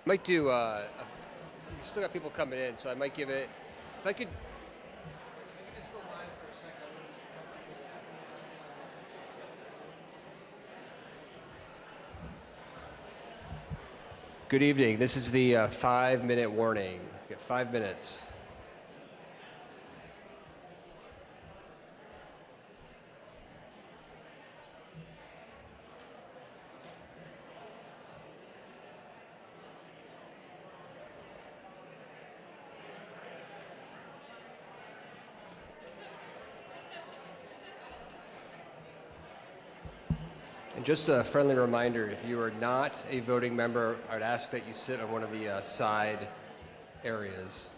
Might do, we still got people coming in, so I might give it, if I could. Just go live for a second. Good evening. This is the 5-minute warning. You get 5 minutes. And just a friendly reminder, if you are not a voting member, I'd ask that you sit on one of the side areas.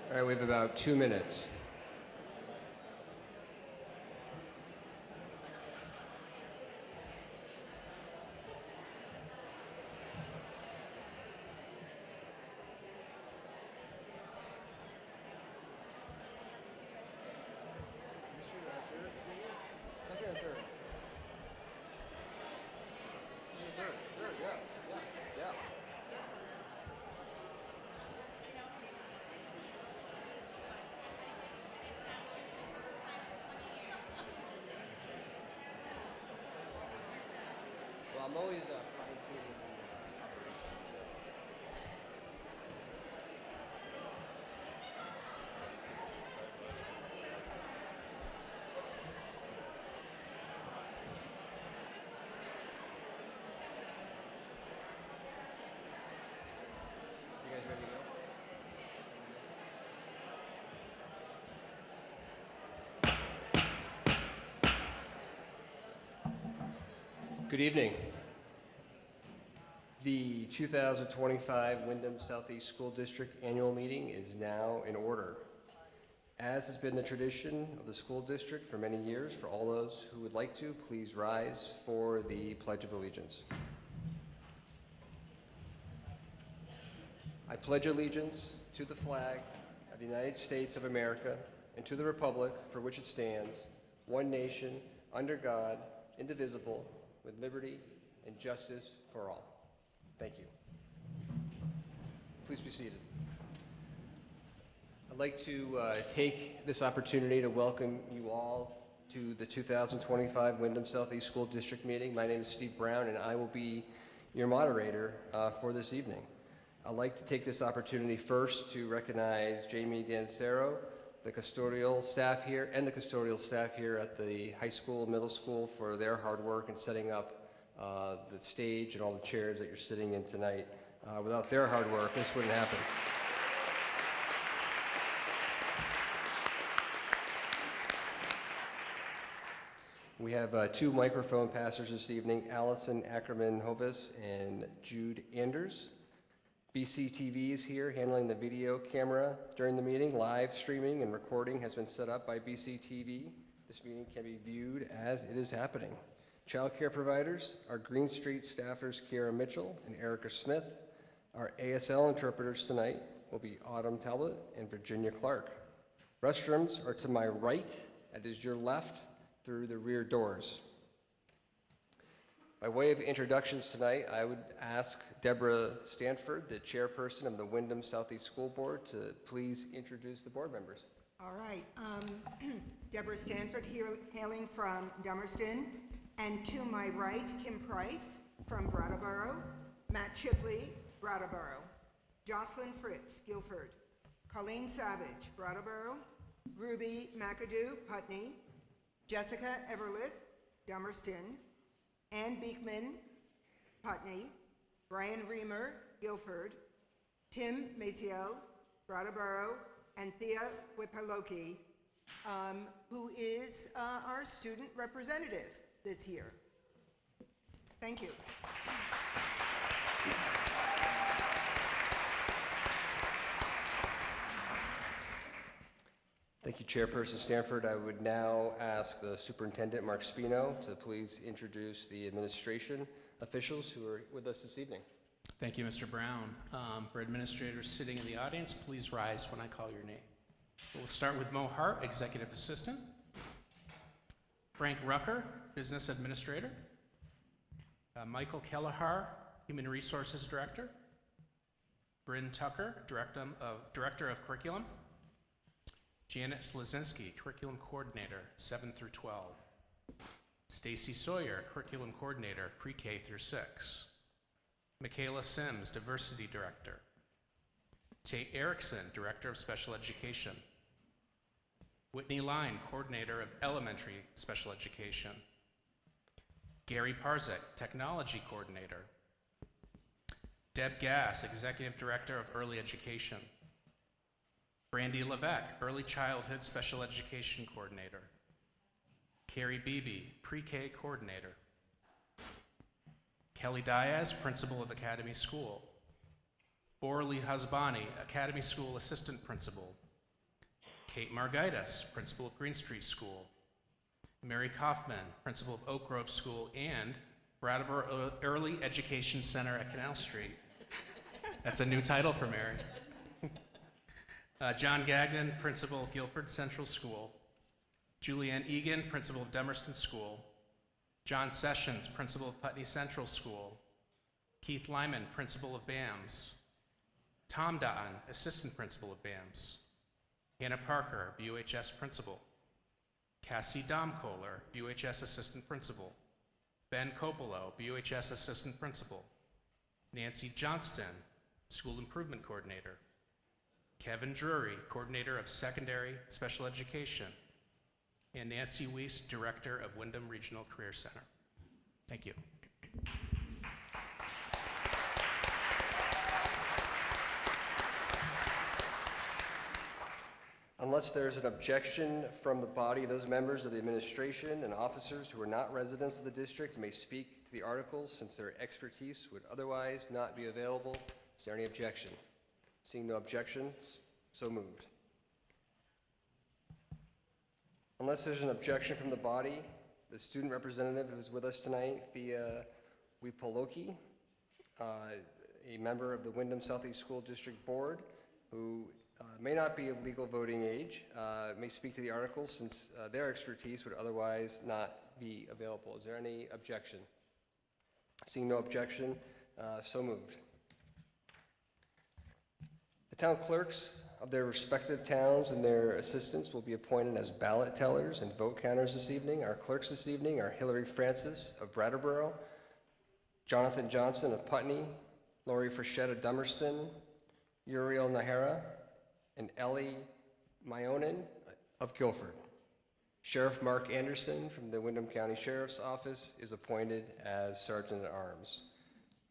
All right, we have about 2 minutes. I'm always fine-tuning the operations. You guys ready to go? Good evening. The 2025 Windham Southeast School District Annual Meeting is now in order. As has been the tradition of the school district for many years, for all those who would like to, please rise for the Pledge of Allegiance. I pledge allegiance to the flag of the United States of America and to the republic for which it stands, one nation, under God, indivisible, with liberty and justice for all. Thank you. Please be seated. I'd like to take this opportunity to welcome you all to the 2025 Windham Southeast School District meeting. My name is Steve Brown, and I will be your moderator for this evening. I'd like to take this opportunity first to recognize Jamie Dancero, the custodial staff here, and the custodial staff here at the high school, middle school for their hard work in setting up the stage and all the chairs that you're sitting in tonight. Without their hard work, this wouldn't happen. We have two microphone passers this evening, Allison Ackerman-Hovis and Jude Anders. BCTV is here handling the video camera during the meeting. Live streaming and recording has been set up by BCTV. This meeting can be viewed as it is happening. Child care providers, our Green Street staffers Kiara Mitchell and Erica Smith. Our ASL interpreters tonight will be Autumn Talbot and Virginia Clark. Restrooms are to my right, that is your left, through the rear doors. By way of introductions tonight, I would ask Deborah Stanford, the chairperson of the Windham Southeast School Board, to please introduce the board members. All right, Deborah Stanford here, hailing from Dummerston, and to my right, Kim Price from Brattleboro, Matt Chipley, Brattleboro, Jocelyn Fritz, Guilford, Colleen Savage, Brattleboro, Ruby McAdoo, Putney, Jessica Everlith, Dummerston, Ann Beekman, Putney, Brian Reamer, Guilford, Tim Maciel, Brattleboro, and Thea Wipaloki, who is our student representative this year. Thank you. Thank you, Chairperson Stanford. I would now ask the Superintendent, Mark Spino, to please introduce the administration officials who are with us this evening. Thank you, Mr. Brown. For administrators sitting in the audience, please rise when I call your name. We'll start with Mo Hart, Executive Assistant. Frank Rucker, Business Administrator. Michael Kelleher, Human Resources Director. Bryn Tucker, Director of Curriculum. Janet Slazinski, Curriculum Coordinator, 7 through 12. Stacy Sawyer, Curriculum Coordinator, Pre-K through 6. Michaela Sims, Diversity Director. Tate Erickson, Director of Special Education. Whitney Line, Coordinator of Elementary Special Education. Gary Parzek, Technology Coordinator. Deb Gass, Executive Director of Early Education. Brandy Levesque, Early Childhood Special Education Coordinator. Carrie Beebe, Pre-K Coordinator. Kelly Diaz, Principal of Academy School. Orly Hasbani, Academy School Assistant Principal. Kate Margaitis, Principal of Green Street School. Mary Kaufman, Principal of Oak Grove School and Brattleboro Early Education Center at Canal Street. That's a new title for Mary. John Gagnon, Principal of Guilford Central School. Julianne Egan, Principal of Dummerston School. John Sessions, Principal of Putney Central School. Keith Lyman, Principal of BAMS. Tom Dutton, Assistant Principal of BAMS. Hannah Parker, BUHS Principal. Cassie Domkohler, BUHS Assistant Principal. Ben Coppola, BUHS Assistant Principal. Nancy Johnston, School Improvement Coordinator. Kevin Drury, Coordinator of Secondary Special Education. And Nancy Weiss, Director of Windham Regional Career Center. Thank you. Unless there's an objection from the body, those members of the administration and officers who are not residents of the district may speak to the articles since their expertise would otherwise not be available. Is there any objection? Seeing no objections, so moved. Unless there's an objection from the body, the student representative who's with us tonight, Thea Wipaloki, a member of the Windham Southeast School District Board, who may not be of legal voting age, may speak to the articles since their expertise would otherwise not be available. Is there any objection? Seeing no objection, so moved. The town clerks of their respective towns and their assistants will be appointed as ballot tellers and vote counters this evening. Our clerks this evening are Hillary Francis of Brattleboro, Jonathan Johnson of Putney, Lori Frechette of Dummerston, Uriel Nahara, and Ellie Myonin of Guilford. Sheriff Mark Anderson from the Windham County Sheriff's Office is appointed as Sergeant at Arms.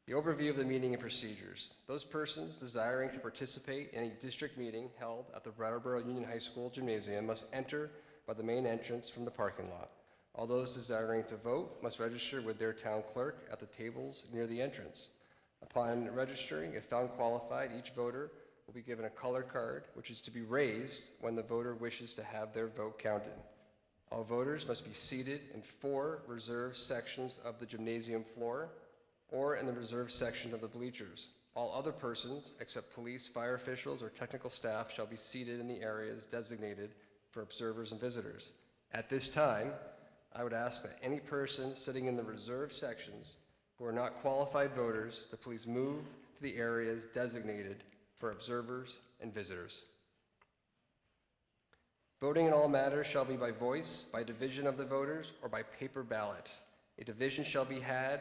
The overview of the meeting and procedures. Those persons desiring to participate in a district meeting held at the Brattleboro Union High School Gymnasium must enter by the main entrance from the parking lot. All those desiring to vote must register with their town clerk at the tables near the entrance. Upon registering, if found qualified, each voter will be given a color card, which is to be raised when the voter wishes to have their vote counted. All voters must be seated in 4 reserved sections of the gymnasium floor or in the reserved section of the bleachers. All other persons, except police, fire officials, or technical staff, shall be seated in the areas designated for observers and visitors. At this time, I would ask that any person sitting in the reserved sections who are not qualified voters to please move to the areas designated for observers and visitors. Voting in all matters shall be by voice, by division of the voters, or by paper ballot. A division shall be had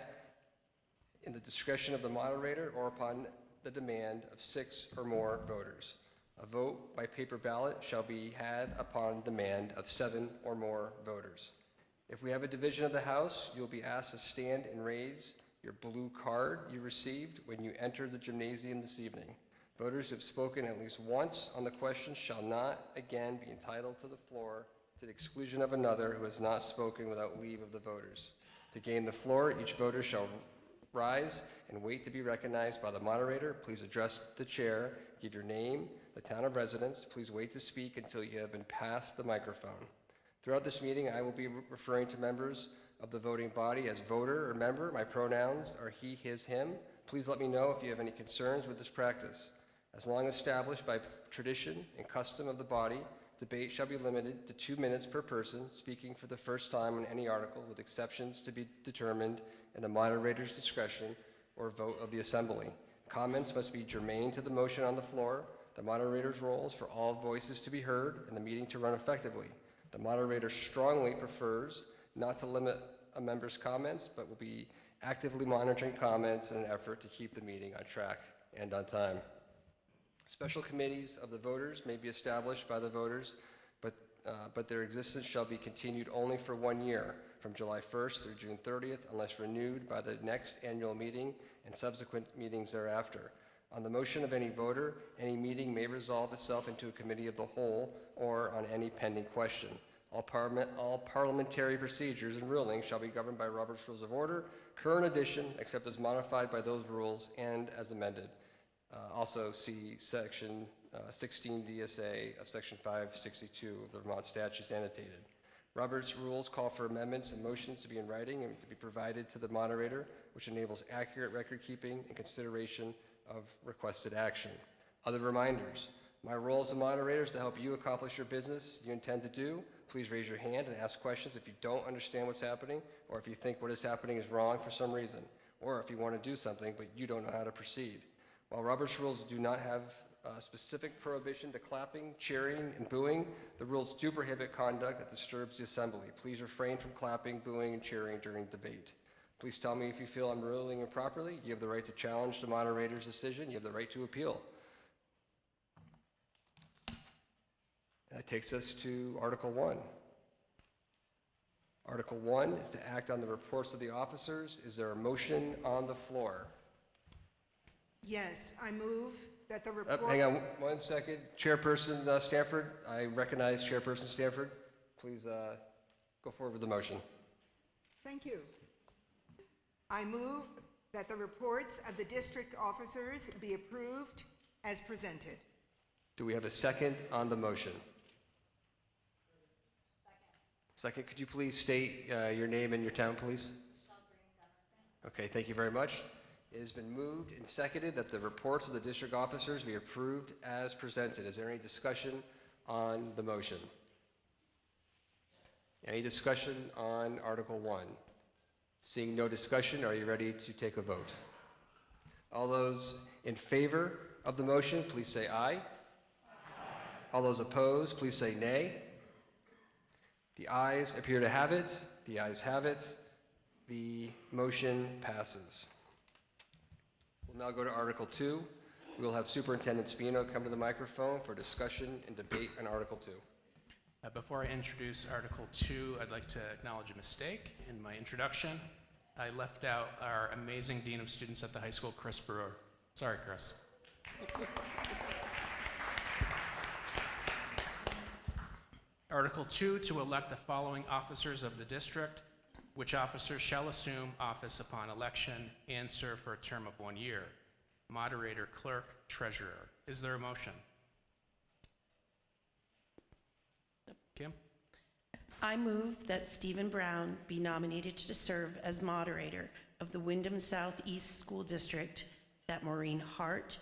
in the discretion of the moderator or upon the demand of 6 or more voters. A vote by paper ballot shall be had upon demand of 7 or more voters. If we have a division of the House, you'll be asked to stand and raise your blue card you received when you enter the gymnasium this evening. Voters who have spoken at least once on the question shall not again be entitled to the floor to the exclusion of another who has not spoken without leave of the voters. To gain the floor, each voter shall rise and wait to be recognized by the moderator. Please address the chair, give your name, the town of residence. Please wait to speak until you have been passed the microphone. Throughout this meeting, I will be referring to members of the voting body as voter or member. My pronouns are he, his, him. Please let me know if you have any concerns with this practice. As long established by tradition and custom of the body, debate shall be limited to 2 minutes per person speaking for the first time on any article, with exceptions to be determined in the moderator's discretion or vote of the assembly. Comments must be germane to the motion on the floor. The moderator's role is for all voices to be heard and the meeting to run effectively. The moderator strongly prefers not to limit a member's comments, but will be actively monitoring comments in an effort to keep the meeting on track and on time. Special committees of the voters may be established by the voters, but their existence shall be continued only for 1 year, from July 1st through June 30th, unless renewed by the next annual meeting and subsequent meetings thereafter. On the motion of any voter, any meeting may resolve itself into a committee of the whole or on any pending question. All parliamentary procedures and rulings shall be governed by Robert's Rules of Order, current edition, except as modified by those rules and as amended. Also see Section 16 DSA of Section 562 of the Vermont statutes annotated. Robert's rules call for amendments and motions to be in writing and to be provided to the moderator, which enables accurate record keeping and consideration of requested action. Other reminders. My role as the moderator is to help you accomplish your business you intend to do. Please raise your hand and ask questions if you don't understand what's happening, or if you think what is happening is wrong for some reason, or if you want to do something but you don't know how to proceed. While Robert's rules do not have a specific prohibition to clapping, cheering, and booing, the rules do prohibit conduct that disturbs the assembly. Please refrain from clapping, booing, and cheering during debate. Please tell me if you feel I'm ruling improperly. You have the right to challenge the moderator's decision. You have the right to appeal. That takes us to Article 1. Article 1 is to act on the reports of the officers. Is there a motion on the floor? Yes, I move that the report... Hang on 1 second. Chairperson Stanford, I recognize Chairperson Stanford. Please go forward with the motion. Thank you. I move that the reports of the district officers be approved as presented. Do we have a second on the motion? Second, could you please state your name and your town, please? Okay, thank you very much. It has been moved and seconded that the reports of the district officers be approved as presented. Is there any discussion on the motion? Any discussion on Article 1? Seeing no discussion, are you ready to take a vote? All those in favor of the motion, please say aye. Aye. All those opposed, please say nay. The ayes appear to have it. The ayes have it. The motion passes. We'll now go to Article 2. We will have Superintendent Spino come to the microphone for discussion and debate on Article 2. Before I introduce Article 2, I'd like to acknowledge a mistake in my introduction. I left out our amazing Dean of Students at the high school, Chris Brewer. Sorry, Chris. Article 2, to elect the following officers of the district, which officers shall assume office upon election and serve for a term of 1 year. Moderator, clerk, treasurer. Is there a motion? Kim? I move that Stephen Brown be nominated to serve as moderator of the Windham Southeast School District, that Maureen Hart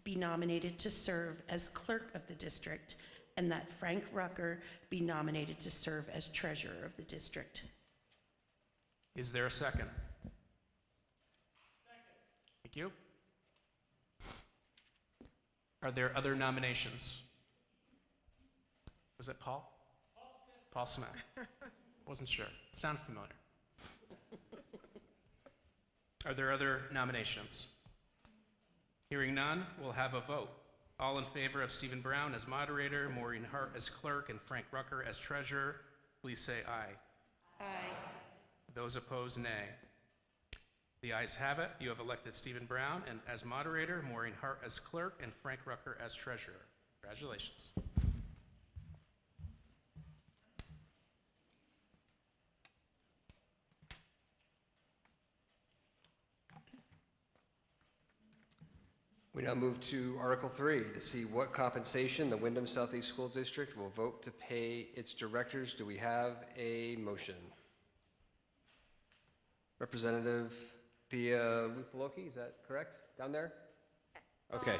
be nominated to serve as clerk of the district, and that Frank Rucker be nominated to serve as treasurer of the district. Is there a second? Thank you. Are there other nominations? Was it Paul? Paul Smith. Wasn't sure. Sound familiar. Are there other nominations? Hearing none, we'll have a vote. All in favor of Stephen Brown as moderator, Maureen Hart as clerk, and Frank Rucker as treasurer, please say aye. Aye. Those opposed, nay. The ayes have it. You have elected Stephen Brown and as moderator, Maureen Hart as clerk, and Frank Rucker as treasurer. Congratulations. We now move to Article 3 to see what compensation the Windham Southeast School District will vote to pay its directors. Do we have a motion? Representative Thea Lupaloki, is that correct? Down there? Yes. Okay.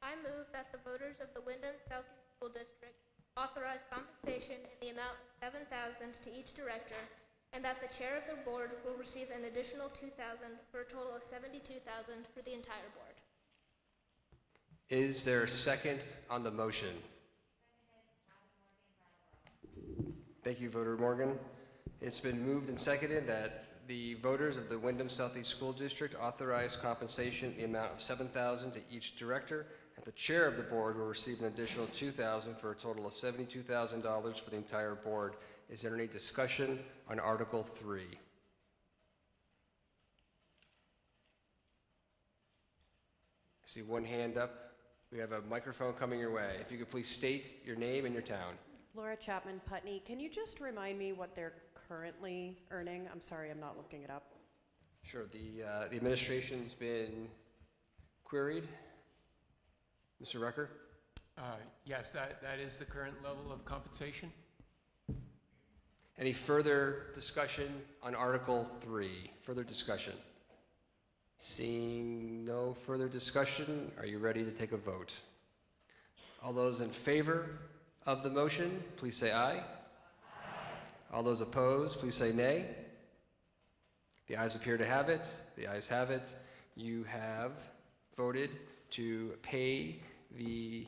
I move that the voters of the Windham Southeast School District authorize compensation in the amount of $7,000 to each director, and that the chair of the board will receive an additional $2,000 for a total of $72,000 for the entire board. Is there a second on the motion? Thank you, Voter Morgan. It's been moved and seconded that the voters of the Windham Southeast School District authorize compensation in the amount of $7,000 to each director, and the chair of the board will receive an additional $2,000 for a total of $72,000 for the entire board. Is there any discussion on Article 3? I see one hand up. We have a microphone coming your way. If you could please state your name and your town. Laura Chapman, Putney. Can you just remind me what they're currently earning? I'm sorry, I'm not looking it up. Sure, the administration's been queried. Mr. Rucker? Yes, that is the current level of compensation. Any further discussion on Article 3? Further discussion? Seeing no further discussion, are you ready to take a vote? All those in favor of the motion, please say aye. Aye. All those opposed, please say nay. The ayes appear to have it. The ayes have it. You have voted to pay the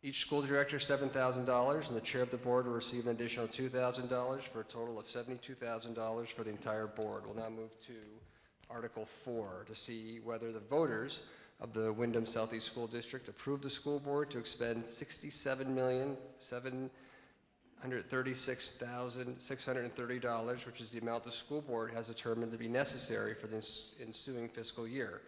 each school director $7,000, and the chair of the board will receive an additional $2,000 for a total of $72,000 for the entire board. We'll now move to Article 4 to see whether the voters of the Windham Southeast School District approve the school board to expend $67,736,630, which is the amount the school board has determined to be necessary for the ensuing fiscal year.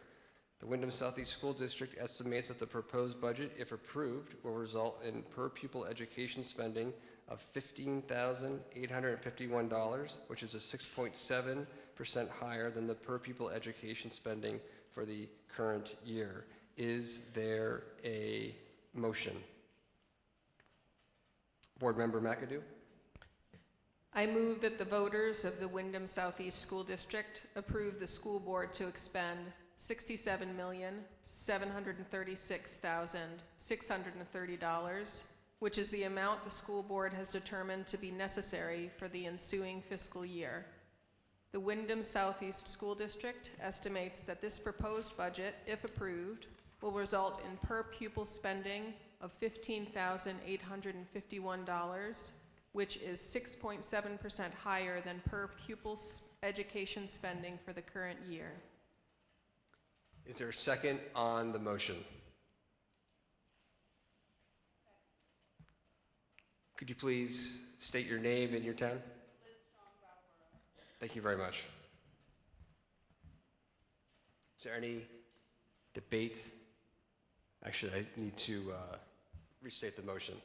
The Windham Southeast School District estimates that the proposed budget, if approved, will result in per-pupil education spending of $15,851, which is a 6.7% higher than the per-pupil education spending for the current year. Is there a motion? Board Member McAdoo? I move that the voters of the Windham Southeast School District approve the school board to expend $67,736,630, which is the amount the school board has determined to be necessary for the ensuing fiscal year. The Windham Southeast School District estimates that this proposed budget, if approved, will result in per-pupil spending of $15,851, which is 6.7% higher than per-pupil education spending for the current year. Is there a second on the motion? Could you please state your name and your town? Thank you very much. Is there any debate? Actually, I need to restate the motion.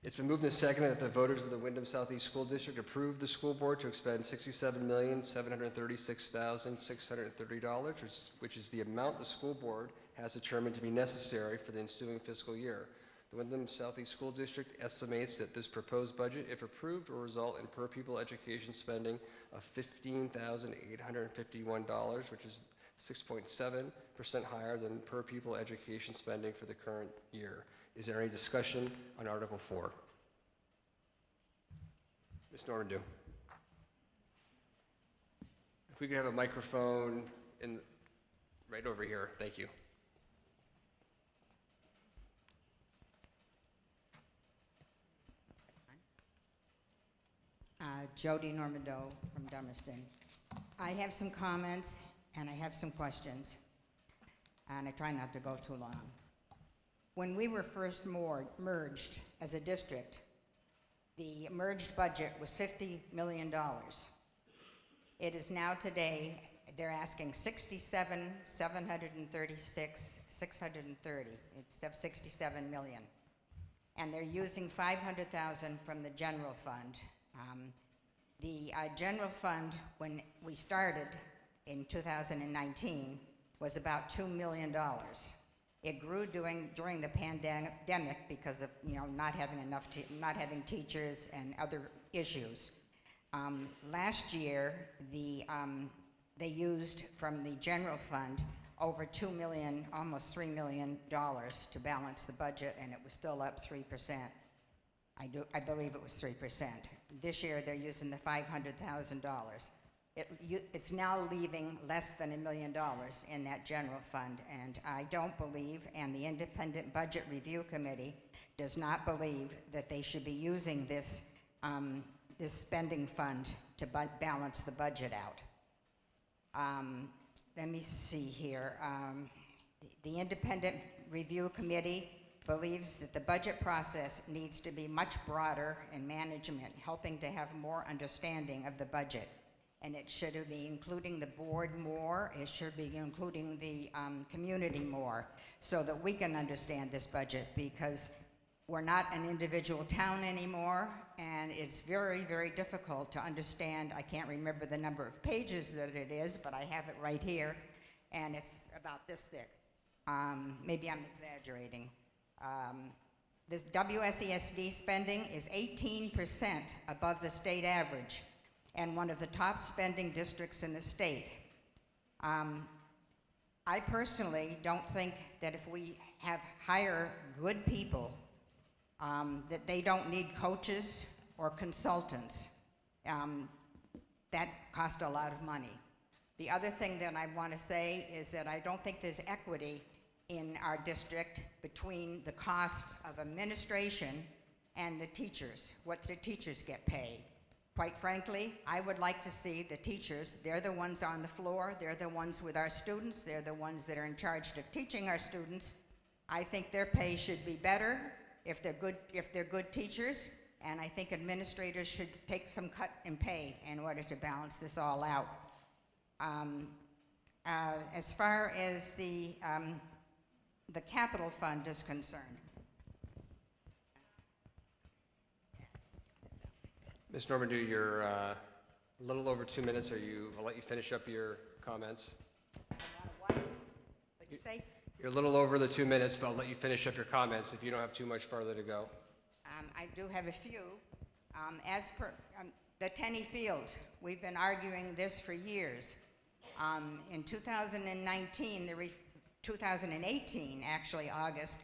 It's been moved and seconded that the voters of the Windham Southeast School District approve the school board to expend $67,736,630, which is the amount the school board has determined to be necessary for the ensuing fiscal year. The Windham Southeast School District estimates that this proposed budget, if approved, will result in per-pupil education spending of $15,851, which is 6.7% higher than per-pupil education spending for the current year. Is there any discussion on Article 4? Ms. Normandeau. If we could have a microphone right over here, thank you. Jody Normandeau from Dummerston. I have some comments and I have some questions, and I try not to go too long. When we were first merged as a district, the merged budget was $50 million. It is now today, they're asking $67,736,630. It's $67 million. And they're using $500,000 from the general fund. The general fund, when we started in 2019, was about $2 million. It grew during the pandemic because of not having teachers and other issues. Last year, they used from the general fund over $2 million, almost $3 million to balance the budget, and it was still up 3%. I believe it was 3%. This year, they're using the $500,000. It's now leaving less than $1 million in that general fund, and I don't believe, and the Independent Budget Review Committee does not believe that they should be using this spending fund to balance the budget out. Let me see here. The Independent Review Committee believes that the budget process needs to be much broader in management, helping to have more understanding of the budget. And it should be including the board more, it should be including the community more, so that we can understand this budget, because we're not an individual town anymore, and it's very, very difficult to understand. I can't remember the number of pages that it is, but I have it right here, and it's about this thick. Maybe I'm exaggerating. This WSESD spending is 18% above the state average, and one of the top spending districts in the state. I personally don't think that if we hire good people, that they don't need coaches or consultants. That costs a lot of money. The other thing that I want to say is that I don't think there's equity in our district between the cost of administration and the teachers, what the teachers get paid. Quite frankly, I would like to see the teachers, they're the ones on the floor, they're the ones with our students, they're the ones that are in charge of teaching our students. I think their pay should be better if they're good teachers, and I think administrators should take some cut in pay in order to balance this all out. As far as the capital fund is concerned. Ms. Normandeau, you're a little over 2 minutes. I'll let you finish up your comments. What'd you say? You're a little over the 2 minutes, but I'll let you finish up your comments if you don't have too much further to go. I do have a few. As per the Tenney Field, we've been arguing this for years. In 2018, actually, August,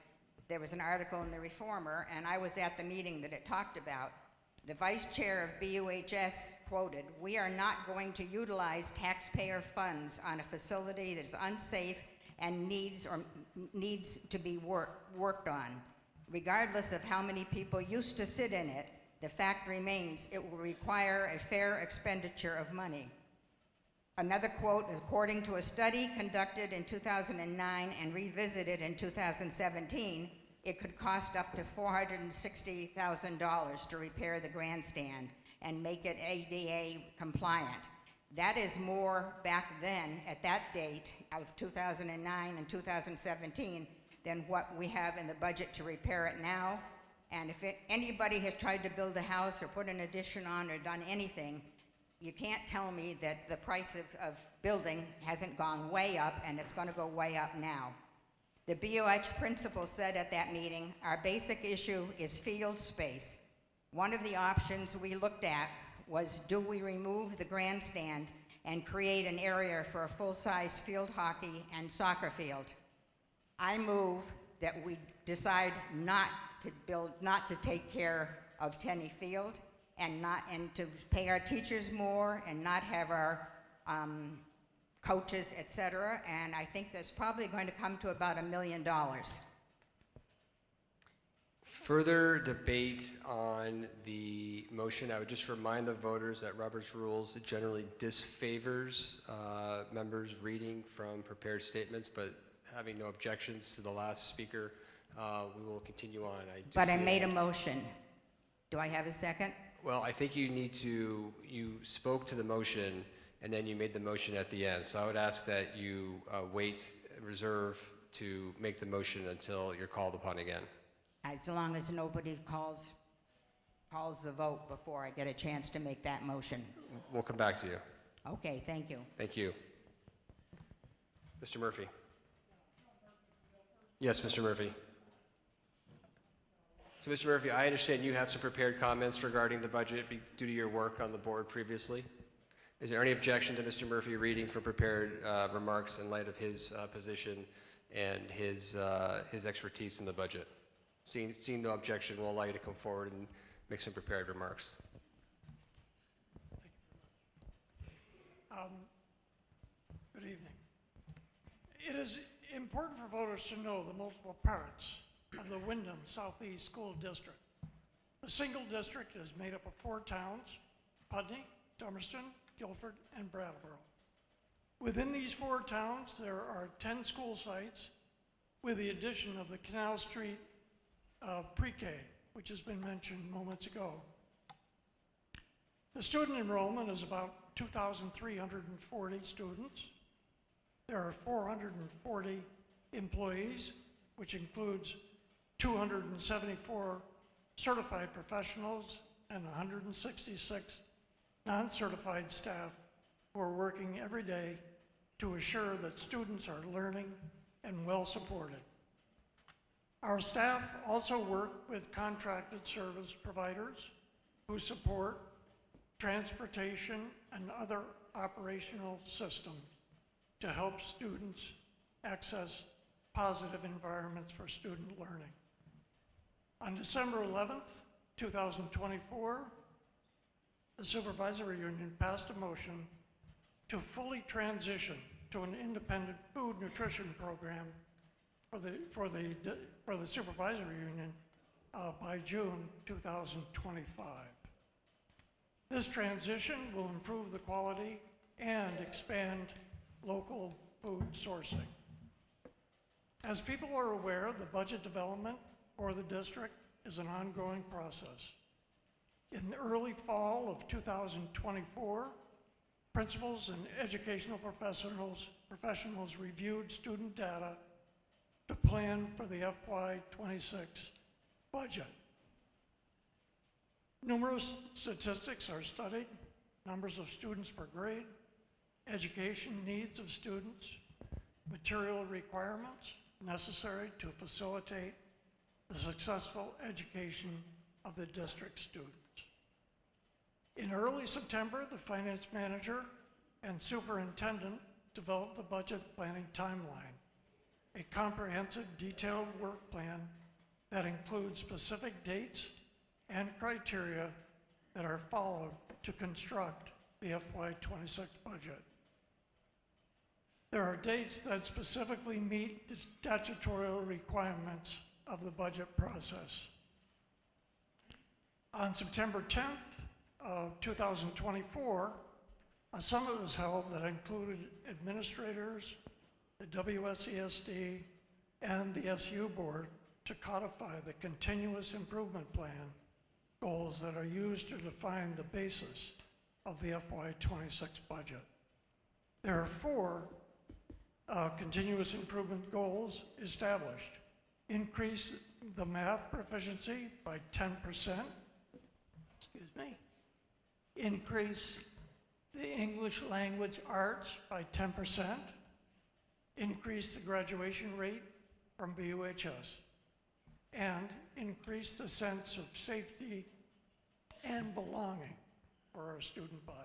there was an article in the Reformer, and I was at the meeting that it talked about. The vice chair of BUHS quoted, "We are not going to utilize taxpayer funds on a facility that is unsafe and needs to be worked on. Regardless of how many people used to sit in it, the fact remains it will require a fair expenditure of money." Another quote is, "According to a study conducted in 2009 and revisited in 2017, it could cost up to $460,000 to repair the grandstand and make it ADA compliant. That is more back then, at that date of 2009 and 2017, than what we have in the budget to repair it now. And if anybody has tried to build a house or put an addition on or done anything, you can't tell me that the price of building hasn't gone way up, and it's going to go way up now. The BOH principal said at that meeting, our basic issue is field space. One of the options we looked at was, do we remove the grandstand and create an area for a full-sized field hockey and soccer field? I move that we decide not to take care of Tenney Field and to pay our teachers more and not have our coaches, etc. And I think that's probably going to come to about $1 million. Further debate on the motion. I would just remind the voters that Robert's rules generally disfavors members reading from prepared statements, but having no objections to the last speaker, we will continue on. I made a motion. Do I have a second? Well, I think you spoke to the motion, and then you made the motion at the end. So I would ask that you reserve to make the motion until you're called upon again. As long as nobody calls the vote before I get a chance to make that motion. We'll come back to you. Okay, thank you. Thank you. Mr. Murphy. Yes, Mr. Murphy. So, Mr. Murphy, I understand you have some prepared comments regarding the budget due to your work on the board previously. Is there any objection to Mr. Murphy reading from prepared remarks in light of his position and his expertise in the budget? Seeing no objection, we'll allow you to come forward and make some prepared remarks. Good evening. It is important for voters to know the multiple parts of the Windham Southeast School District. The single district is made up of 4 towns: Putney, Dummerston, Guilford, and Brattleboro. Within these 4 towns, there are 10 school sites, with the addition of the Canal Street pre-K, which has been mentioned moments ago. The student enrollment is about 2,340 students. There are 440 employees, which includes 274 certified professionals and 166 non-certified staff who are working every day to assure that students are learning and well supported. Our staff also work with contracted service providers who support transportation and other operational systems to help students access positive environments for student learning. On December 11th, 2024, the Supervisory Union passed a motion to fully transition to an independent food nutrition program for the Supervisory Union by June 2025. This transition will improve the quality and expand local food sourcing. As people are aware, the budget development for the district is an ongoing process. In the early fall of 2024, principals and educational professionals reviewed student data to plan for the FY26 budget. Numerous statistics are studied: numbers of students per grade, education needs of students, material requirements necessary to facilitate the successful education of the district students. In early September, the finance manager and superintendent developed the budget planning timeline, a comprehensive, detailed work plan that includes specific dates and criteria that are followed to construct the FY26 budget. There are dates that specifically meet the statutory requirements of the budget process. On September 10th of 2024, a summit was held that included administrators, the WSESD, and the SU board to codify the continuous improvement plan goals that are used to define the basis of the FY26 budget. There are 4 continuous improvement goals established. Increase the math proficiency by 10%. Increase the English language arts by 10%. Increase the graduation rate from BUHS. And increase the sense of safety and belonging for our student body.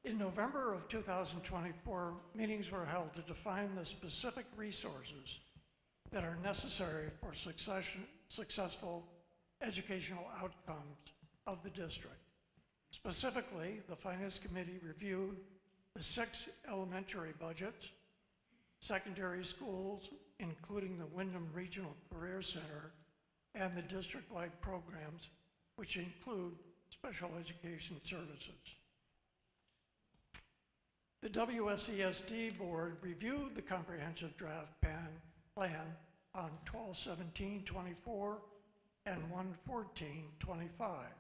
In November of 2024, meetings were held to define the specific resources that are necessary for successful educational outcomes of the district. Specifically, the Finance Committee reviewed the 6 elementary budgets, secondary schools, including the Windham Regional Career Center, and the district-wide programs, which include special education services. The WSESD board reviewed the comprehensive draft plan on 12/17/24 and 1/14/25.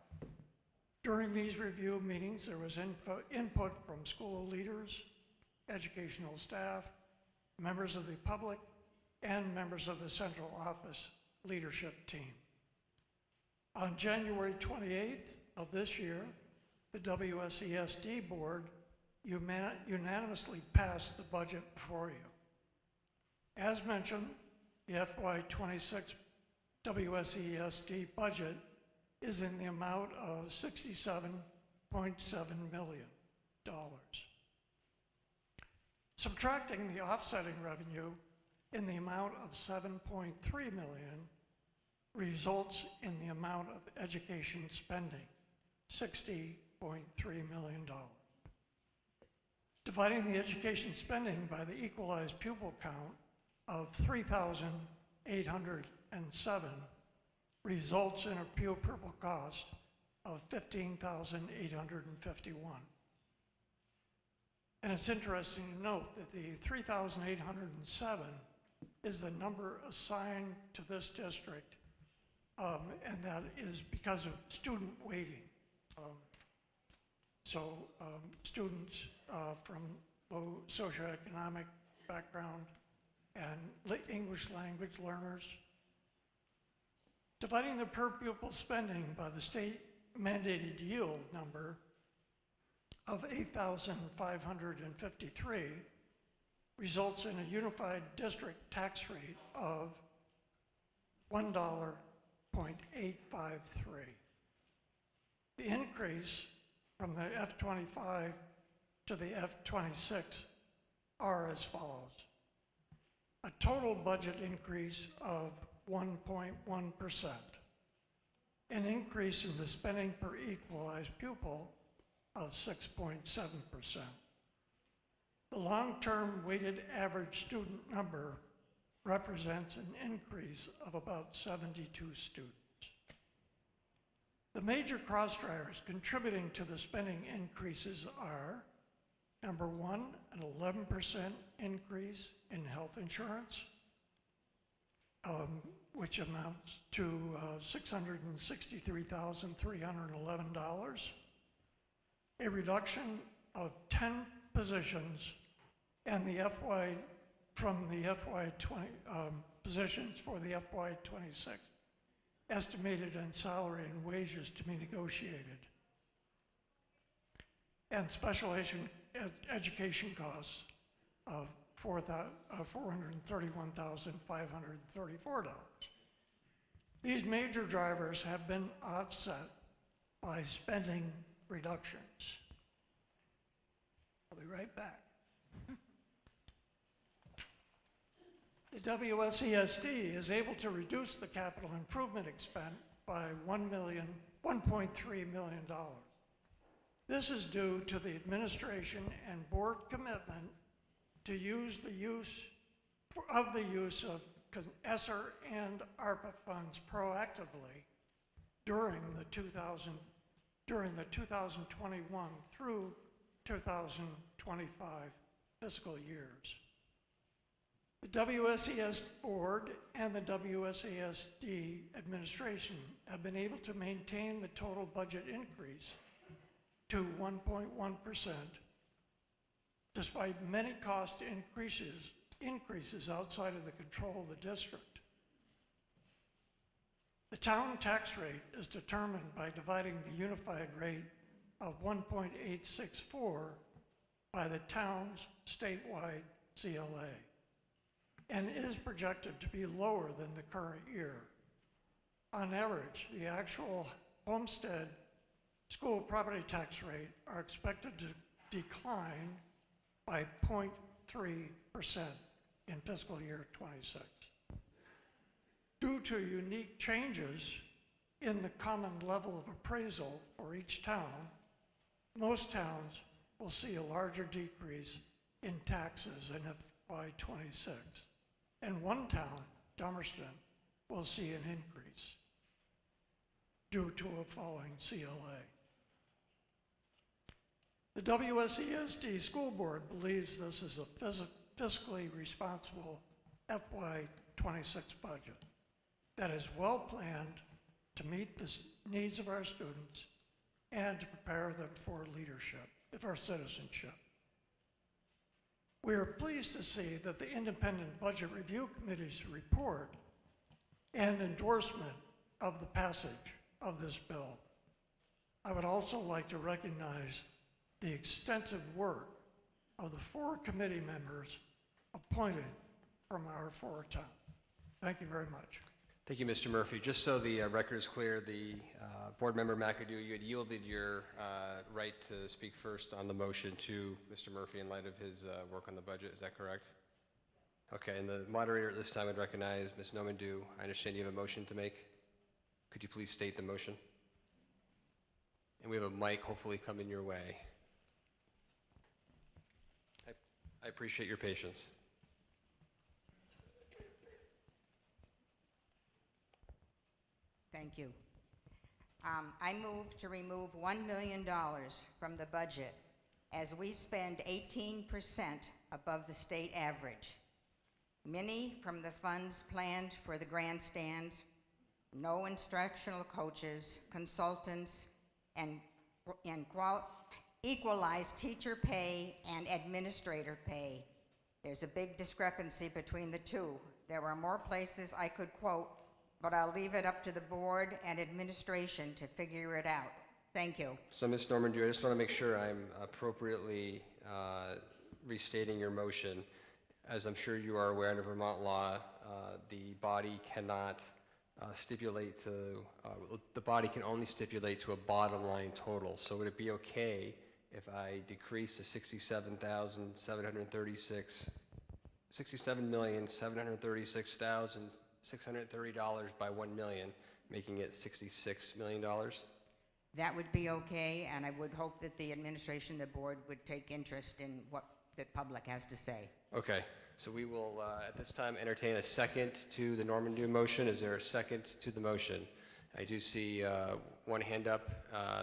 During these review meetings, there was input from school leaders, educational staff, members of the public, and members of the central office leadership team. On January 28th of this year, the WSESD board unanimously passed the budget before you. As mentioned, the FY26 WSESD budget is in the amount of $67.7 million. Subtracting the offsetting revenue in the amount of $7.3 million results in the amount of education spending, $60.3 million. Dividing the education spending by the equalized pupil count of 3,807 results in a pupil cost of 15,851. And it's interesting to note that the 3,807 is the number assigned to this district, and that is because of student weighting. Students from low socioeconomic background and English language learners. Dividing the per pupil spending by the state mandated yield number of 8,553 results in a unified district tax rate of $1.853. The increase from the F25 to the F26 are as follows. A total budget increase of 1.1%, an increase in the spending per equalized pupil of 6.7%. The long-term weighted average student number represents an increase of about 72 students. The major cross drivers contributing to the spending increases are, number 1, an 11% increase in health insurance, which amounts to $663,311, a reduction of 10 positions and the positions for the FY26 estimated in salary and wages to be negotiated, and special education costs of $431,534. These major drivers have been offset by spending reductions. I'll be right back. The WSESD is able to reduce the capital improvement expend by $1.3 million. This is due to the administration and board commitment to use of ESSER and ARPA funds proactively during the 2021 through 2025 fiscal years. The WSES board and the WSESD administration have been able to maintain the total budget increase to 1.1%, despite many cost increases outside of the control of the district. The town tax rate is determined by dividing the unified rate of 1.864 by the town's statewide CLA, and is projected to be lower than the current year. On average, the actual homestead school property tax rate are expected to decline by 0.3% in fiscal year 26. Due to unique changes in the common level of appraisal for each town, most towns will see a larger decrease in taxes in FY26. And one town, Dummerston, will see an increase due to a falling CLA. The WSESD School Board believes this is a fiscally responsible FY26 budget that is well planned to meet the needs of our students and to prepare them for leadership, for citizenship. We are pleased to see that the Independent Budget Review Committee's report and endorsement of the passage of this bill. I would also like to recognize the extensive work of the 4 committee members appointed from our 4 towns. Thank you very much. Thank you, Mr. Murphy. Just so the record is clear, the board member McAdoo, you had yielded your right to speak first on the motion to Mr. Murphy in light of his work on the budget. Is that correct? Okay, and the moderator at this time would recognize Ms. Nomandu. I understand you have a motion to make. Could you please state the motion? And we have a mic hopefully coming your way. I appreciate your patience. Thank you. I move to remove $1 million from the budget as we spend 18% above the state average. Many from the funds planned for the grandstand, no instructional coaches, consultants, and equalized teacher pay and administrator pay. There's a big discrepancy between the two. There are more places I could quote, but I'll leave it up to the board and administration to figure it out. Thank you. So, Ms. Normandy, I just want to make sure I'm appropriately restating your motion. As I'm sure you are aware, under Vermont law, the body cannot stipulate to, the body can only stipulate to a bottom line total. So would it be okay if I decrease the $67,736,630 by $1 million, making it $66 million? That would be okay, and I would hope that the administration, the board, would take interest in what the public has to say. Okay, so we will at this time entertain a second to the Normandy motion. Is there a second to the motion? I do see one hand up,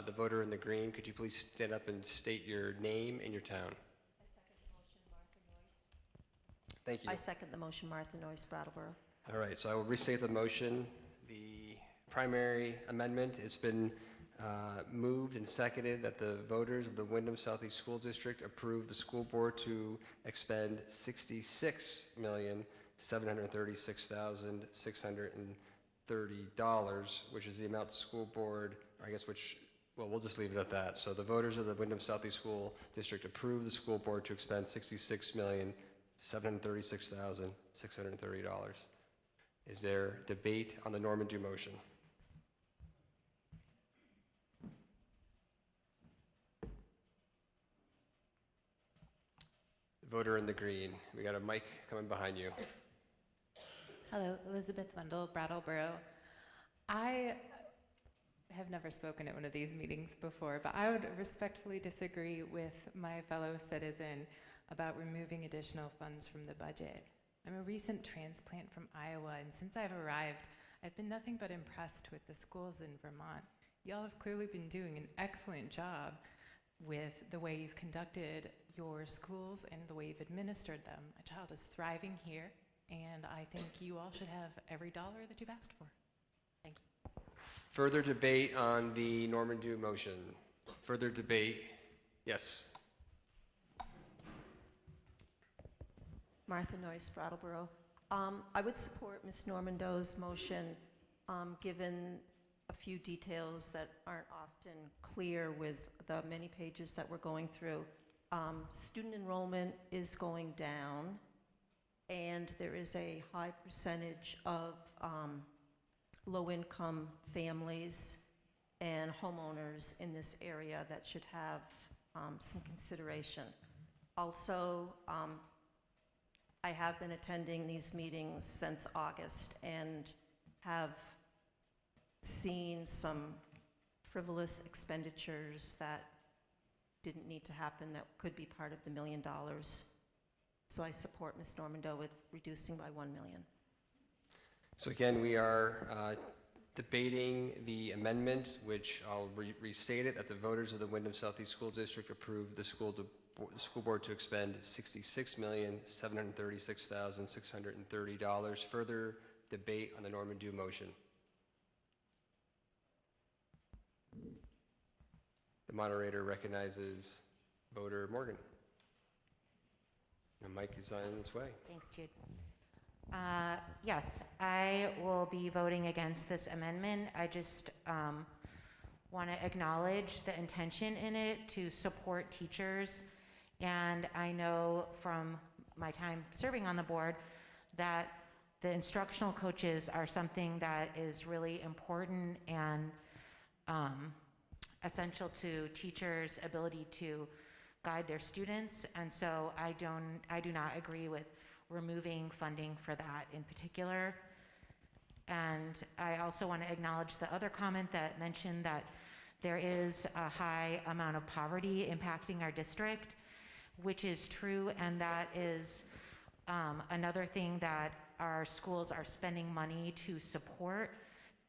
the voter in the green. Could you please stand up and state your name and your town? Thank you. I second the motion, Martha Noyce, Brattleboro. All right, so I will restate the motion. The primary amendment, it's been moved and seconded that the voters of the Windham Southeast School District approve the school board to expend $66,736,630, which is the amount the school board, or I guess which, well, we'll just leave it at that. So the voters of the Windham Southeast School District approve the school board to expend $66,736,630. Is there debate on the Normandy motion? Voter in the green. We got a mic coming behind you. Hello, Elizabeth Wendell, Brattleboro. I have never spoken at one of these meetings before, but I would respectfully disagree with my fellow citizen about removing additional funds from the budget. I'm a recent transplant from Iowa, and since I've arrived, I've been nothing but impressed with the schools in Vermont. Y'all have clearly been doing an excellent job with the way you've conducted your schools and the way you've administered them. My child is thriving here. and I think you all should have every dollar that you've asked for. Thank you. Further debate on the Norman Dew motion? Further debate? Yes. Martha Noyce, Brattleboro. I would support Ms. Normando's motion, given a few details that aren't often clear with the many pages that we're going through. Student enrollment is going down, and there is a high percentage of low-income families and homeowners in this area that should have some consideration. Also, I have been attending these meetings since August and have seen some frivolous expenditures that didn't need to happen that could be part of the $1 million. So I support Ms. Normando with reducing by $1 million. So again, we are debating the amendment, which I'll restate it, that the voters of the Windham Southeast School District approved the school board to expend $66,736,630. Further debate on the Norman Dew motion. The moderator recognizes voter Morgan. The mic is on its way. Thanks, Jude. Yes, I will be voting against this amendment. I just want to acknowledge the intention in it to support teachers. And I know from my time serving on the board that the instructional coaches are something that is really important and essential to teachers' ability to guide their students. And so I do not agree with removing funding for that in particular. And I also want to acknowledge the other comment that mentioned that there is a high amount of poverty impacting our district, which is true, and that is another thing that our schools are spending money to support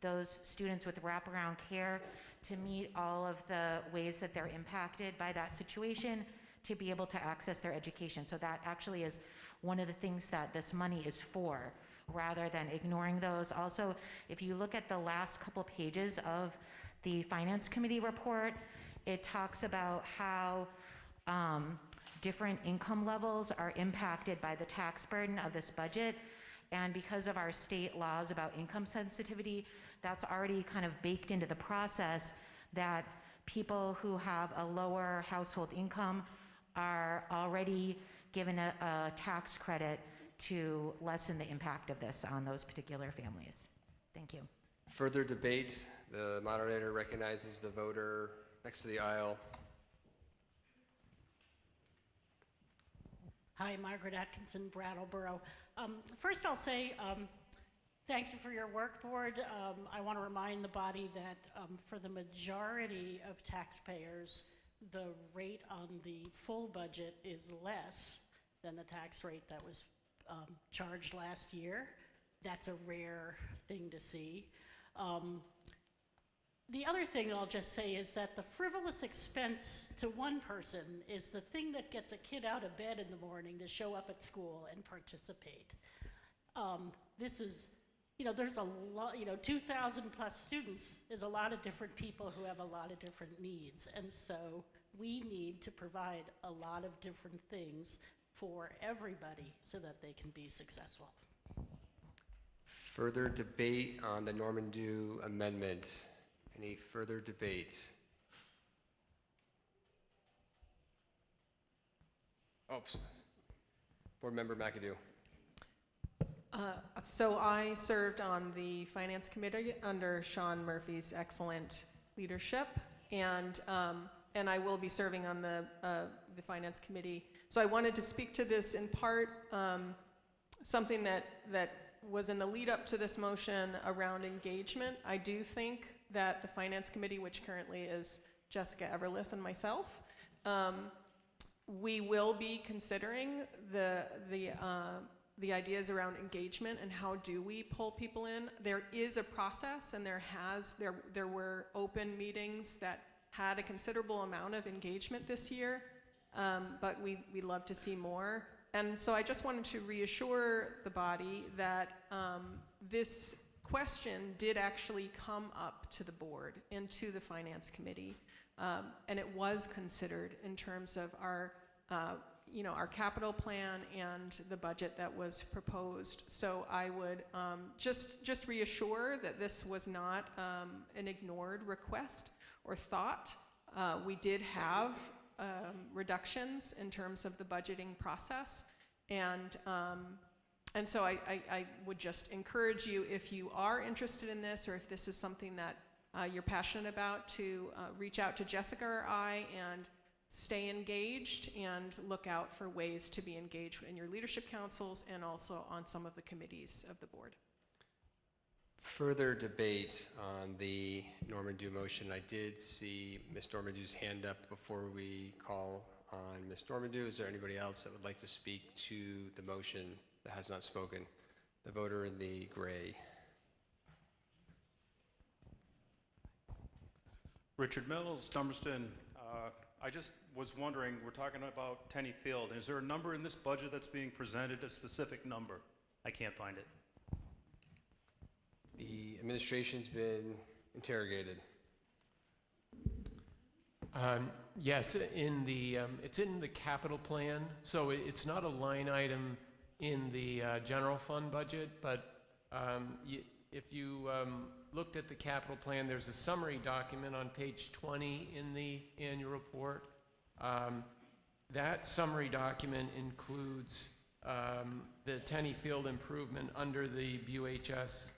those students with wraparound care to meet all of the ways that they're impacted by that situation to be able to access their education. So that actually is one of the things that this money is for, rather than ignoring those. Also, if you look at the last couple pages of the Finance Committee report, it talks about how different income levels are impacted by the tax burden of this budget. And because of our state laws about income sensitivity, that's already kind of baked into the process that people who have a lower household income are already given a tax credit to lessen the impact of this on those particular families. Thank you. Further debate. The moderator recognizes the voter next to the aisle. Hi, Margaret Atkinson, Brattleboro. First, I'll say thank you for your work, board. I want to remind the body that for the majority of taxpayers, the rate on the full budget is less than the tax rate that was charged last year. That's a rare thing to see. The other thing that I'll just say is that the frivolous expense to one person is the thing that gets a kid out of bed in the morning to show up at school and participate. This is, there's a lot, 2,000 plus students is a lot of different people who have a lot of different needs. And so we need to provide a lot of different things for everybody so that they can be successful. Further debate on the Norman Dew amendment. Any further debate? Oops. Board Member McAdoo. So I served on the Finance Committee under Sean Murphy's excellent leadership, and I will be serving on the Finance Committee. So I wanted to speak to this in part, something that was in the lead up to this motion around engagement. I do think that the Finance Committee, which currently is Jessica Everlith and myself, we will be considering the ideas around engagement and how do we pull people in. There is a process, and there were open meetings that had a considerable amount of engagement this year, but we'd love to see more. And so I just wanted to reassure the body that this question did actually come up to the board and to the Finance Committee, and it was considered in terms of our, our capital plan and the budget that was proposed. So I would just reassure that this was not an ignored request or thought. We did have reductions in terms of the budgeting process, and so I would just encourage you, if you are interested in this, or if this is something that you're passionate about, to reach out to Jessica or I and stay engaged and look out for ways to be engaged in your leadership councils and also on some of the committees of the board. Further debate on the Normandeau motion. I did see Ms. Normandeau's hand up before we call on Ms. Normandeau. Is there anybody else that would like to speak to the motion that has not spoken? The voter in the gray. Richard Mills, Dummerston. I just was wondering, we're talking about Tenney Field. Is there a number in this budget that's being presented, a specific number? I can't find it. The administration's been interrogated. Yes, it's in the capital plan, so it's not a line item in the general fund budget, but if you looked at the capital plan, there's a summary document on page 20 in the annual report. That summary document includes the Tenney Field improvement under the BUHS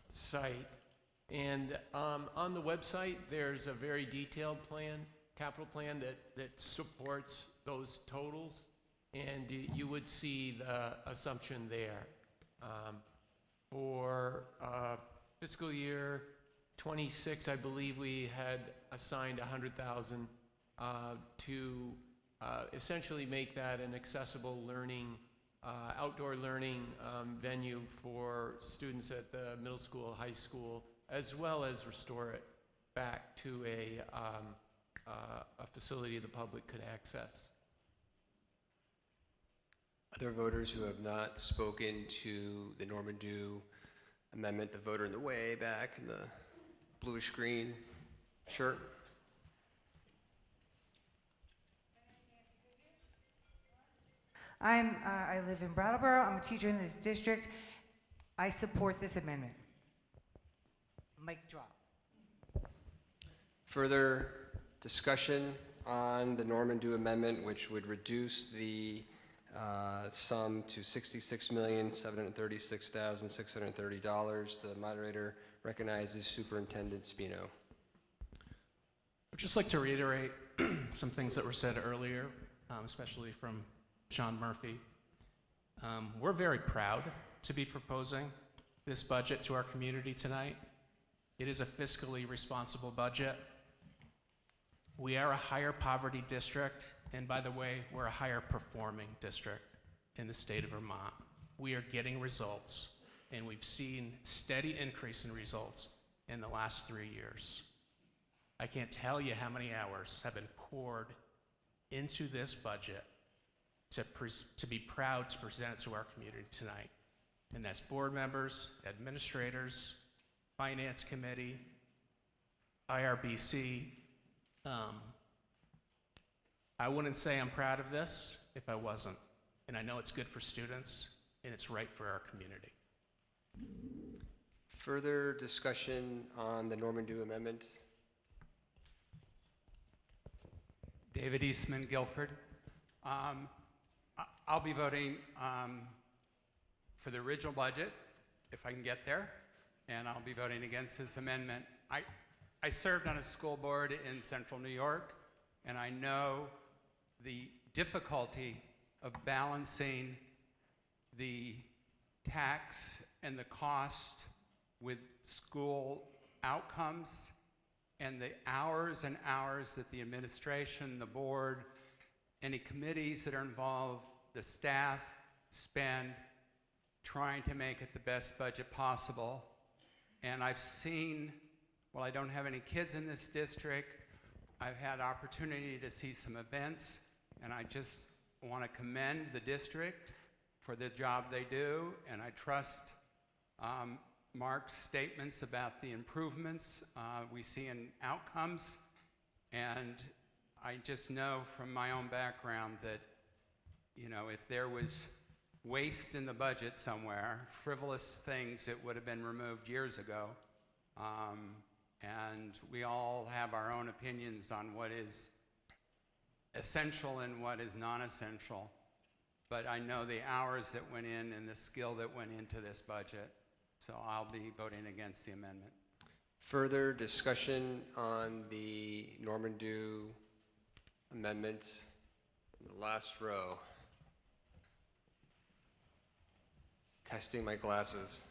site. And on the website, there's a very detailed plan, capital plan, that supports those totals. And you would see the assumption there. For fiscal year 26, I believe we had assigned $100,000 to essentially make that an accessible learning, outdoor learning venue for students at the middle school, high school, as well as restore it back to a facility the public could access. Other voters who have not spoken to the Normandeau amendment, the voter in the way back in the bluish green shirt. I live in Brattleboro. I'm a teacher in this district. I support this amendment. Mic drop. Further discussion on the Normandeau amendment, which would reduce the sum to $66,736,630. The moderator recognizes Superintendent Spino. I'd just like to reiterate some things that were said earlier, especially from Sean Murphy. We're very proud to be proposing this budget to our community tonight. It is a fiscally responsible budget. We are a higher poverty district, and by the way, we're a higher performing district in the state of Vermont. We are getting results, and we've seen steady increase in results in the last 3 years. I can't tell you how many hours have been poured into this budget to be proud to present it to our community tonight. And that's board members, administrators, finance committee, IRBC. I wouldn't say I'm proud of this if I wasn't. And I know it's good for students, and it's right for our community. Further discussion on the Normandeau amendment? David Eastman, Guilford. I'll be voting for the original budget, if I can get there, and I'll be voting against this amendment. I served on a school board in central New York, and I know the difficulty of balancing the tax and the cost with school outcomes, and the hours and hours that the administration, the board, any committees that are involved, the staff spend trying to make it the best budget possible. And I've seen, well, I don't have any kids in this district. I've had opportunity to see some events, and I just want to commend the district for the job they do, and I trust Mark's statements about the improvements we see in outcomes. And I just know from my own background that, you know, if there was waste in the budget somewhere, frivolous things, it would have been removed years ago. And we all have our own opinions on what is essential and what is non-essential. But I know the hours that went in and the skill that went into this budget. So I'll be voting against the amendment. Further discussion on the Norman Dew amendment in the last row. Testing my glasses.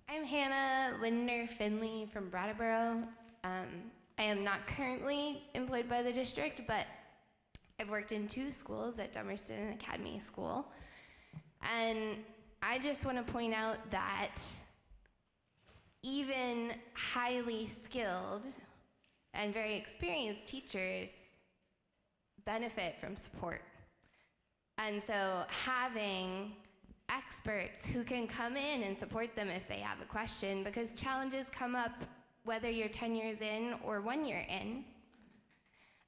I'm Hannah Lindner Finley from Brattleboro. I am not currently employed by the district, but I've worked in 2 schools at Dummerston and Academy School. And I just want to point out that even highly skilled and very experienced teachers benefit from support. And so having experts who can come in and support them if they have a question, because challenges come up whether you're 10 years in or 1 year in.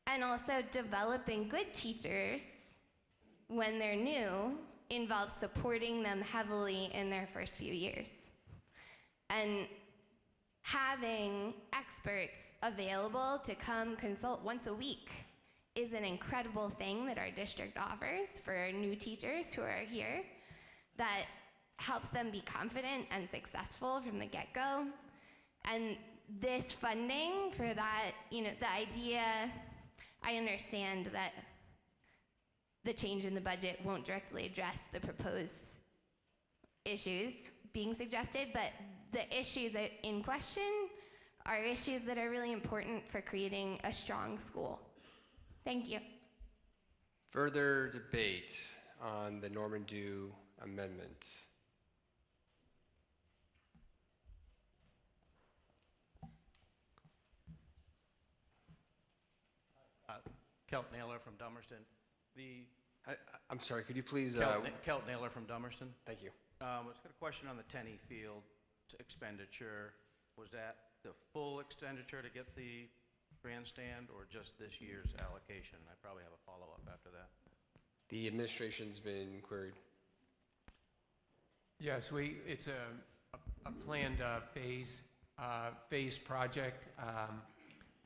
And also developing good teachers when they're new involves supporting them heavily in their first few years. And having experts available to come consult once a week is an incredible thing that our district offers for new teachers who are here that helps them be confident and successful from the get-go. And this funding for that, you know, the idea, I understand that the change in the budget won't directly address the proposed issues being suggested, but the issues in question are issues that are really important for creating a strong school. Thank you. Further debate on the Norman Dew amendment. Kelt Naylor from Dummerston. I'm sorry, could you please... Kelt Naylor from Dummerston. Thank you. I've got a question on the Tenney Field expenditure. Was that the full expenditure to get the grandstand or just this year's allocation? I probably have a follow-up after that. The administration's been queried. Yes, it's a planned phase project,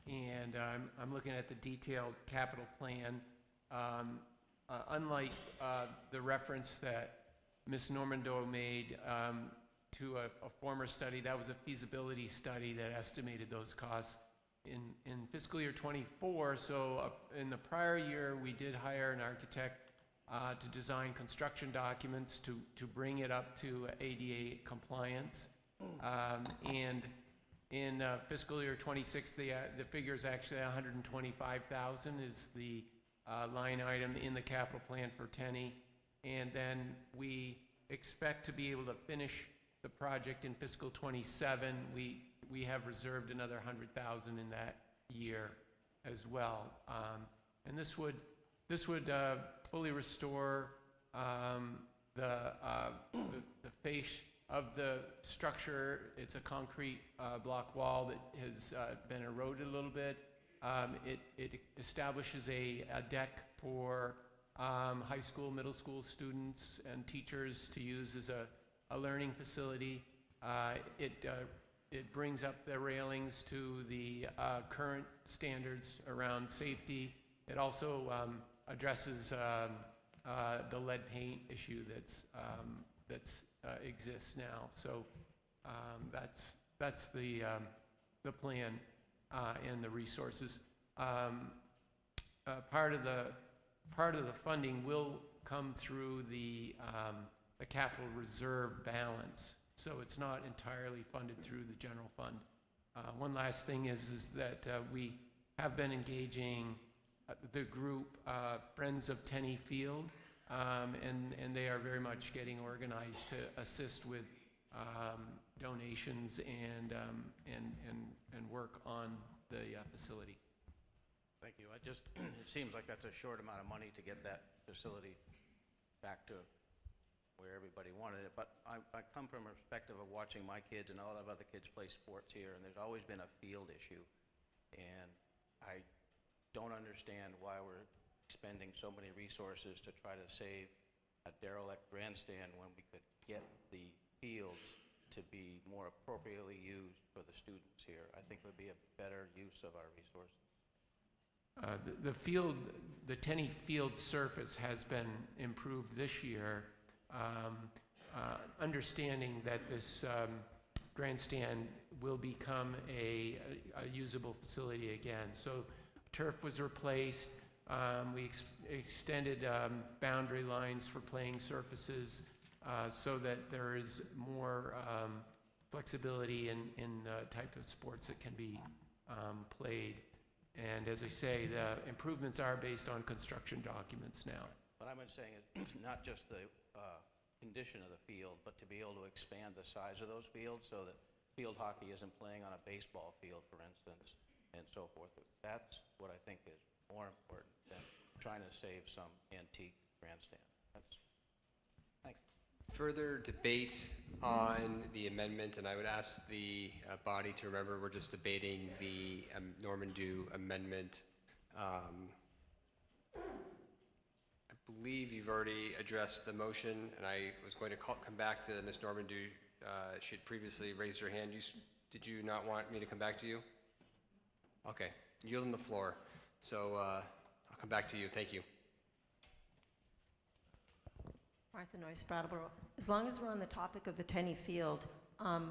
and I'm looking at the detailed capital plan. Unlike the reference that Ms. Normando made to a former study, that was a feasibility study that estimated those costs in fiscal year 24. So in the prior year, we did hire an architect to design construction documents to bring it up to ADA compliance. And in fiscal year 26, the figure is actually 125,000 is the line item in the capital plan for Tenney. And then we expect to be able to finish the project in fiscal 27. We have reserved another 100,000 in that year as well. And this would fully restore the face of the structure. It's a concrete block wall that has been eroded a little bit. It establishes a deck for high school, middle school students and teachers to use as a learning facility. It brings up the railings to the current standards around safety. It also addresses the lead paint issue that's exists now. So that's the plan and the resources. Part of the funding will come through the capital reserve balance. So it's not entirely funded through the general fund. One last thing is that we have been engaging the group Friends of Tenney Field, and they are very much getting organized to assist with donations and work on the facility. Thank you. I just, it seems like that's a short amount of money to get that facility back to where everybody wanted it. But I come from a perspective of watching my kids and a lot of other kids play sports here, and there's always been a field issue. And I don't understand why we're expending so many resources to try to save a derelict grandstand when we could get the fields to be more appropriately used for the students here. I think would be a better use of our resources. The Tenney field surface has been improved this year, understanding that this grandstand will become a usable facility again. So turf was replaced. We extended boundary lines for playing surfaces so that there is more flexibility in the type of sports that can be played. And as I say, the improvements are based on construction documents now. What I'm saying is it's not just the condition of the field, but to be able to expand the size of those fields so that field hockey isn't playing on a baseball field, for instance, and so forth. That's what I think is more important than trying to save some antique grandstand. Thank you. Further debate on the amendment, and I would ask the body to remember we're just debating the Normandeau amendment. I believe you've already addressed the motion, and I was going to come back to Ms. Normandeau. She had previously raised her hand. Did you not want me to come back to you? Okay, yielding the floor. So I'll come back to you. Thank you. Martha Noyce, Brattleboro. As long as we're on the topic of the Tenney Field,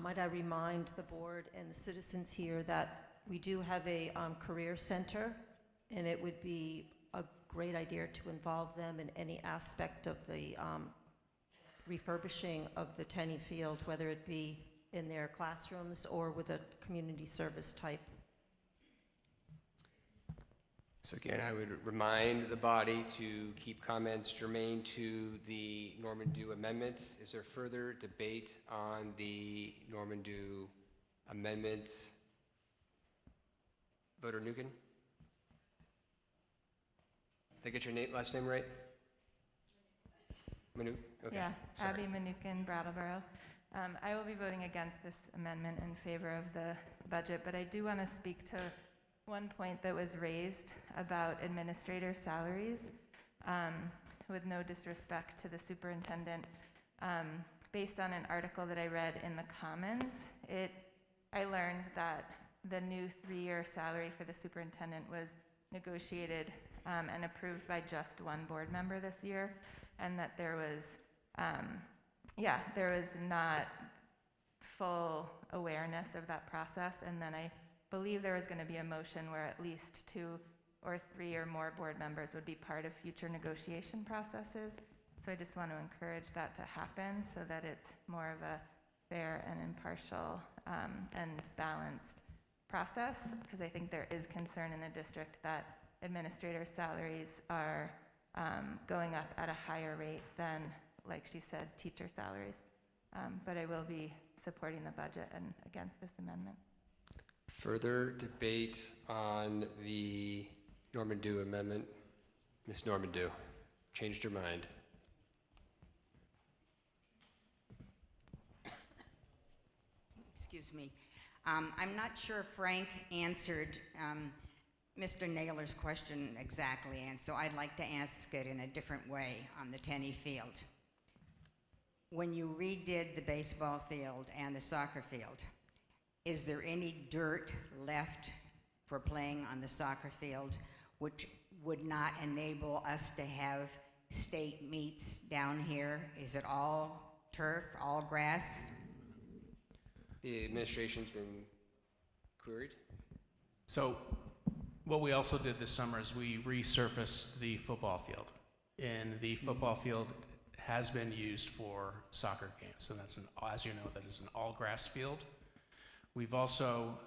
might I remind the board and the citizens here that we do have a career center, and it would be a great idea to involve them in any aspect of the refurbishing of the Tenney Field, whether it be in their classrooms or with a community service type. So again, I would remind the body to keep comments germane to the Normandeau amendment. Is there further debate on the Normandeau amendment? Voter Nukin? Did I get your last name right? Manu? Okay. Yeah, Sorry. Abby Manukin, Brattleboro. I will be voting against this amendment in favor of the budget, but I do want to speak to one point that was raised about administrator salaries, with no disrespect to the superintendent. Based on an article that I read in the Commons, I learned that the new 3-year salary for the superintendent was negotiated and approved by just one board member this year, and that there was not full awareness of that process. And then I believe there was going to be a motion where at least 2 or 3 or more board members would be part of future negotiation processes. So I just want to encourage that to happen so that it's more of a fair and impartial and balanced process, because I think there is concern in the district that administrator salaries are going up at a higher rate than, like she said, teacher salaries. But I will be supporting the budget and against this amendment. Further debate on the Normandeau amendment? Ms. Normandeau, changed your mind. Excuse me. I'm not sure Frank answered Mr. Naylor's question exactly, and so I'd like to ask it in a different way on the Tenney Field. When you redid the baseball field and the soccer field, is there any dirt left for playing on the soccer field which would not enable us to have state meets down here? Is it all turf, all grass? The administration's been queried. So what we also did this summer is we resurfaced the football field. And the football field has been used for soccer games, and that's, as you know, that is an all-grass field. We've also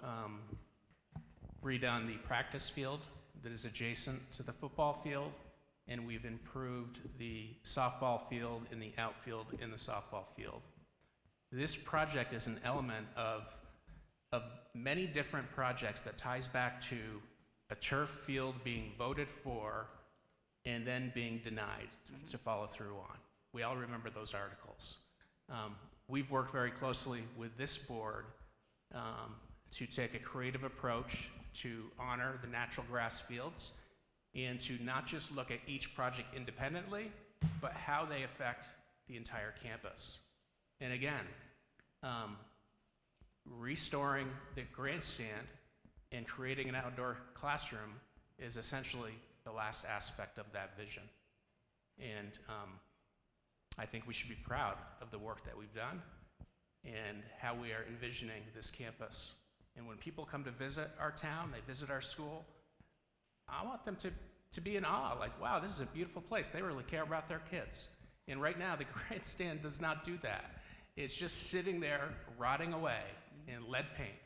redone the practice field that is adjacent to the football field, and we've improved the softball field and the outfield in the softball field. This project is an element of many different projects that ties back to a turf field being voted for and then being denied to follow through on. We all remember those articles. We've worked very closely with this board to take a creative approach to honor the natural grass fields and to not just look at each project independently, but how they affect the entire campus. And again, restoring the grandstand and creating an outdoor classroom is essentially the last aspect of that vision. And I think we should be proud of the work that we've done and how we are envisioning this campus. And when people come to visit our town, they visit our school, I want them to be in awe, like, wow, this is a beautiful place. They really care about their kids. And right now, the grandstand does not do that. It's just sitting there, rotting away in lead paint.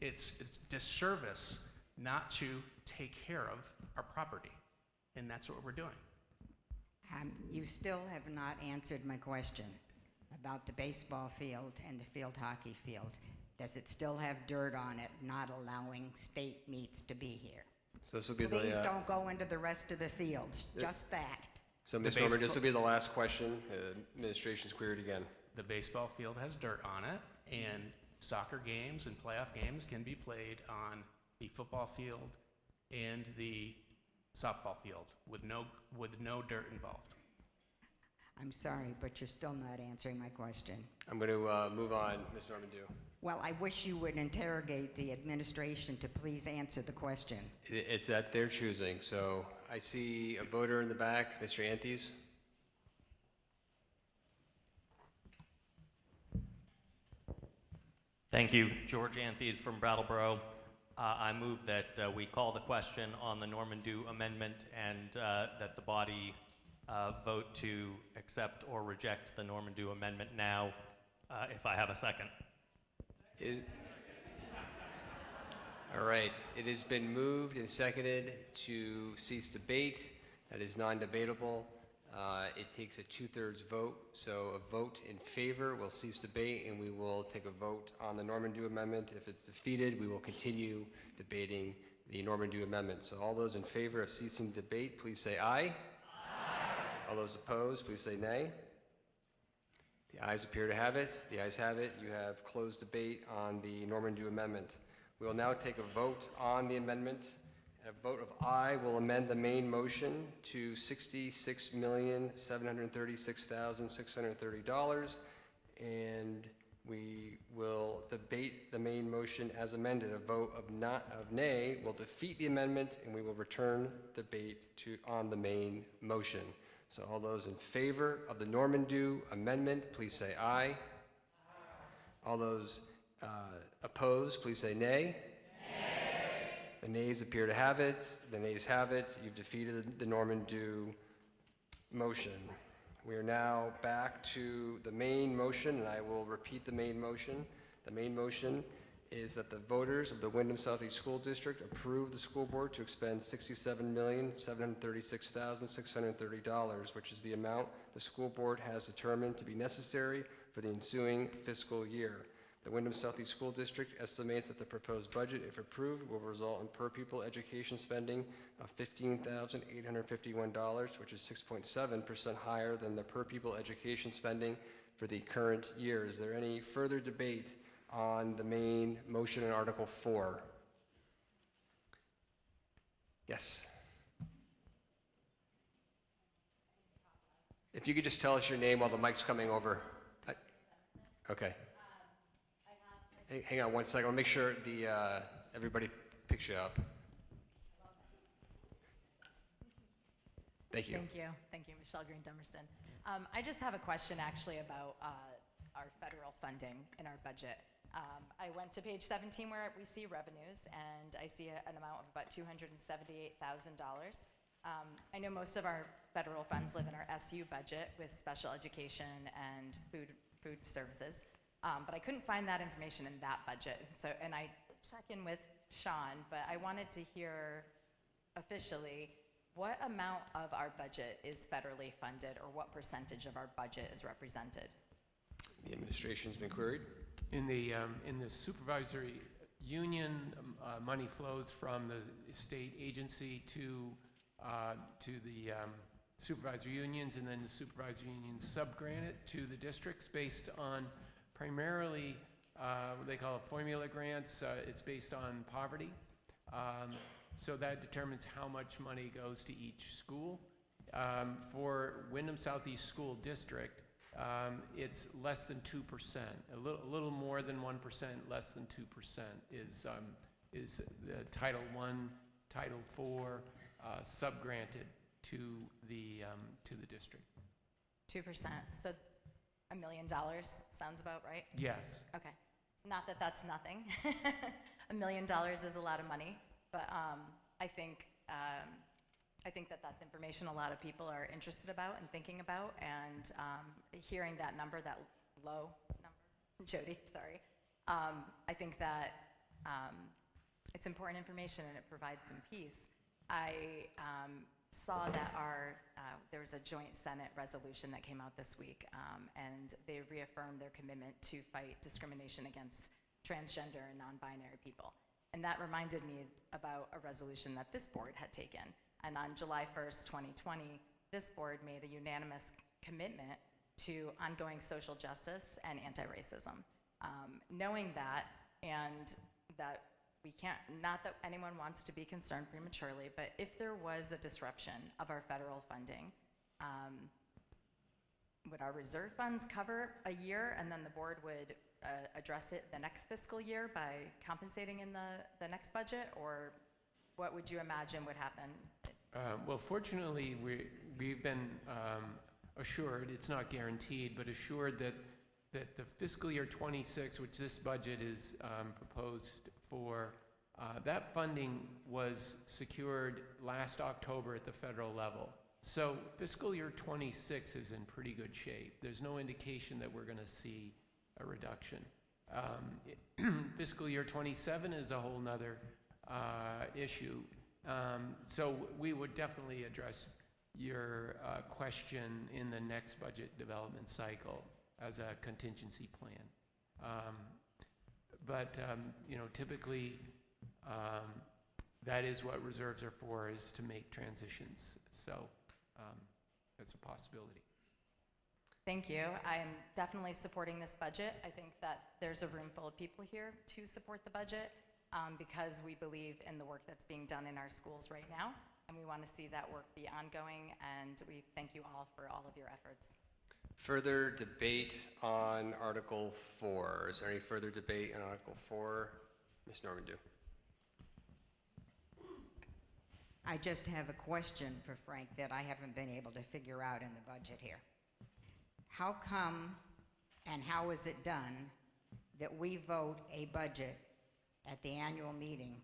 It's disservice not to take care of our property, and that's what we're doing. You still have not answered my question about the baseball field and the field hockey field. Does it still have dirt on it, not allowing state meets to be here? So this will be Please don't go into the rest of the fields, just that. So, Ms. Norman, this will be the last question. Administration's queried again. The baseball field has dirt on it, and soccer games and playoff games can be played on the football field and the softball field with no dirt involved. I'm sorry, but you're still not answering my question. I'm going to move on, Ms. Norman Dew. Well, I wish you would interrogate the administration to please answer the question. It's at their choosing. So I see a voter in the back, Mr. Antes. Thank you. George Antes from Brattleboro. I move that we call the question on the Norman Dew amendment and that the body vote to accept or reject the Norman Dew amendment now, if I have a second. All right. It has been moved and seconded to cease debate. That is non-debatable. It takes a 2/3 vote, so a vote in favor will cease debate, and we will take a vote on the Norman Dew amendment. If it's defeated, we will continue debating the Norman Dew amendment. So all those in favor of ceasing debate, please say aye. Aye. All those opposed, please say nay. The ayes appear to have it. The ayes have it. You have closed debate on the Norman Dew amendment. We will now take a vote on the amendment. A vote of aye will amend the main motion to $66,736,630, and we will debate the main motion as amended. A vote of nay will defeat the amendment, and we will return debate on the main motion. So all those in favor of the Norman Dew amendment, please say aye. Aye. All those opposed, please say nay. The nays appear to have it. The nays have it. You've defeated the Norman Dew motion. We are now back to the main motion, and I will repeat the main motion. The main motion is that the voters of the Windham Southeast School District approve the school board to expend $67,736,630, which is the amount the school board has determined to be necessary for the ensuing fiscal year. The Windham Southeast School District estimates that the proposed budget, if approved, will result in per-pupil education spending of $15,851, which is 6.7% higher than the per-pupil education spending for the current year. Is there any further debate on the main motion in Article 4? Yes. If you could just tell us your name while the mic's coming over. Okay. Hang on one second. I'll make sure everybody picks you up. Thank you. Thank you. Thank you, Michelle Green, Dummerston. I just have a question actually about our federal funding in our budget. I went to page 17 where we see revenues, and I see an amount of about $278,000. I know most of our federal funds live in our SU budget with special education and food services. But I couldn't find that information in that budget. And I check in with Sean, but I wanted to hear officially what amount of our budget is federally funded, or what percentage of our budget is represented? The administration's been queried. In the supervisory union money flows from the state agency to the supervisor unions, and then the supervisor unions subgrant it to the districts based on primarily what they call formula grants. It's based on poverty. So that determines how much money goes to each school. For Windham Southeast School District, it's less than 2%. A little more than 1%, less than 2% is the Title I, Title IV subgranted to the district. 2%, so $1 million sounds about right? Yes. Okay. Not that that's nothing. $1 million is a lot of money, but I think that that's information a lot of people are interested about and thinking about, and hearing that number, that low number, Jody, sorry, I think that it's important information and it provides some peace. I saw that there was a joint Senate resolution that came out this week, and they reaffirmed their commitment to fight discrimination against transgender and non-binary people. And that reminded me about a resolution that this board had taken. And on July 1st, 2020, this board made a unanimous commitment to ongoing social justice and anti-racism. Knowing that, and that we can't, not that anyone wants to be concerned prematurely, but if there was a disruption of our federal funding, would our reserve funds cover a year, and then the board would address it the next fiscal year by compensating in the next budget, or what would you imagine would happen? Well, fortunately, we've been assured, it's not guaranteed, but assured that the fiscal year 26, which this budget is proposed for, that funding was secured last October at the federal level. So fiscal year 26 is in pretty good shape. There's no indication that we're going to see a reduction. Fiscal year 27 is a whole nother issue. So we would definitely address your question in the next budget development cycle as a contingency plan. But typically that is what reserves are for, is to make transitions. So that's a possibility. Thank you. I'm definitely supporting this budget. I think that there's a room full of people here to support the budget because we believe in the work that's being done in our schools right now, and we want to see that work be ongoing, and we thank you all for all of your efforts. Further debate on Article 4. Is there any further debate on Article 4? Ms. Normandeau. I just have a question for Frank that I haven't been able to figure out in the budget here. How come and how is it done that we vote a budget at the annual meeting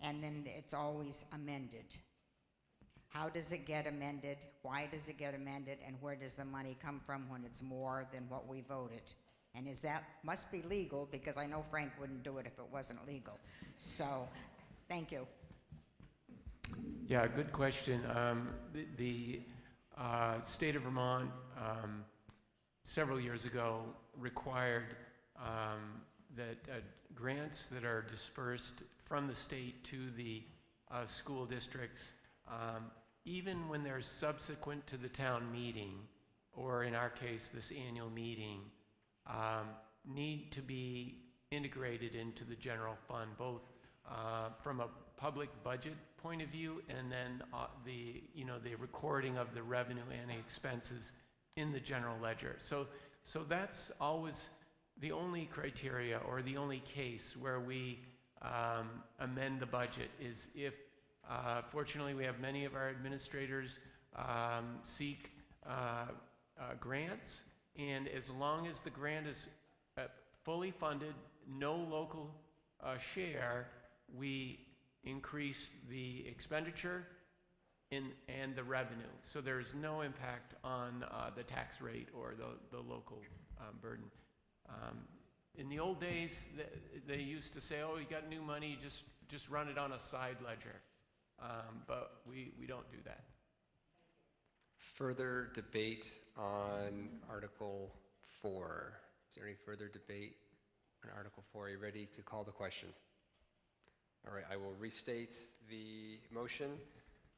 and then it's always amended? How does it get amended? Why does it get amended? And where does the money come from when it's more than what we voted? And is that, must be legal, because I know Frank wouldn't do it if it wasn't legal. So, thank you. Yeah, good question. The state of Vermont several years ago required that grants that are dispersed from the state to the school districts, even when they're subsequent to the town meeting, or in our case, this annual meeting, need to be integrated into the general fund, both from a public budget point of view, and then the recording of the revenue and the expenses in the general ledger. So that's always the only criteria, or the only case where we amend the budget, is if fortunately we have many of our administrators seek grants, and as long as the grant is fully funded, no local share, we increase the expenditure and the revenue. So there's no impact on the tax rate or the local burden. In the old days, they used to say, oh, you got new money, just run it on a side ledger. But we don't do that. Further debate on Article 4. Is there any further debate on Article 4? Are you ready to call the question? All right, I will restate the motion.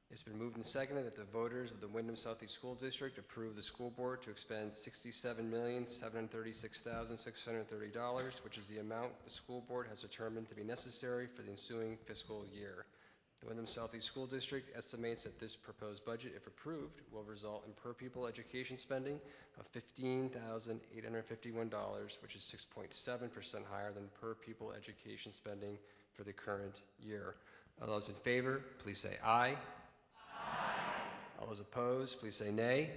It's been moved and seconded that the voters of the Windham Southeast School District approve the school board to expend $67,736,630, which is the amount the school board has determined to be necessary for the ensuing fiscal year. The Windham Southeast School District estimates that this proposed budget, if approved, will result in per-pupil education spending of $15,851, which is 6.7% higher than per-pupil education spending for the current year. All those in favor, please say aye. All those opposed, please say nay.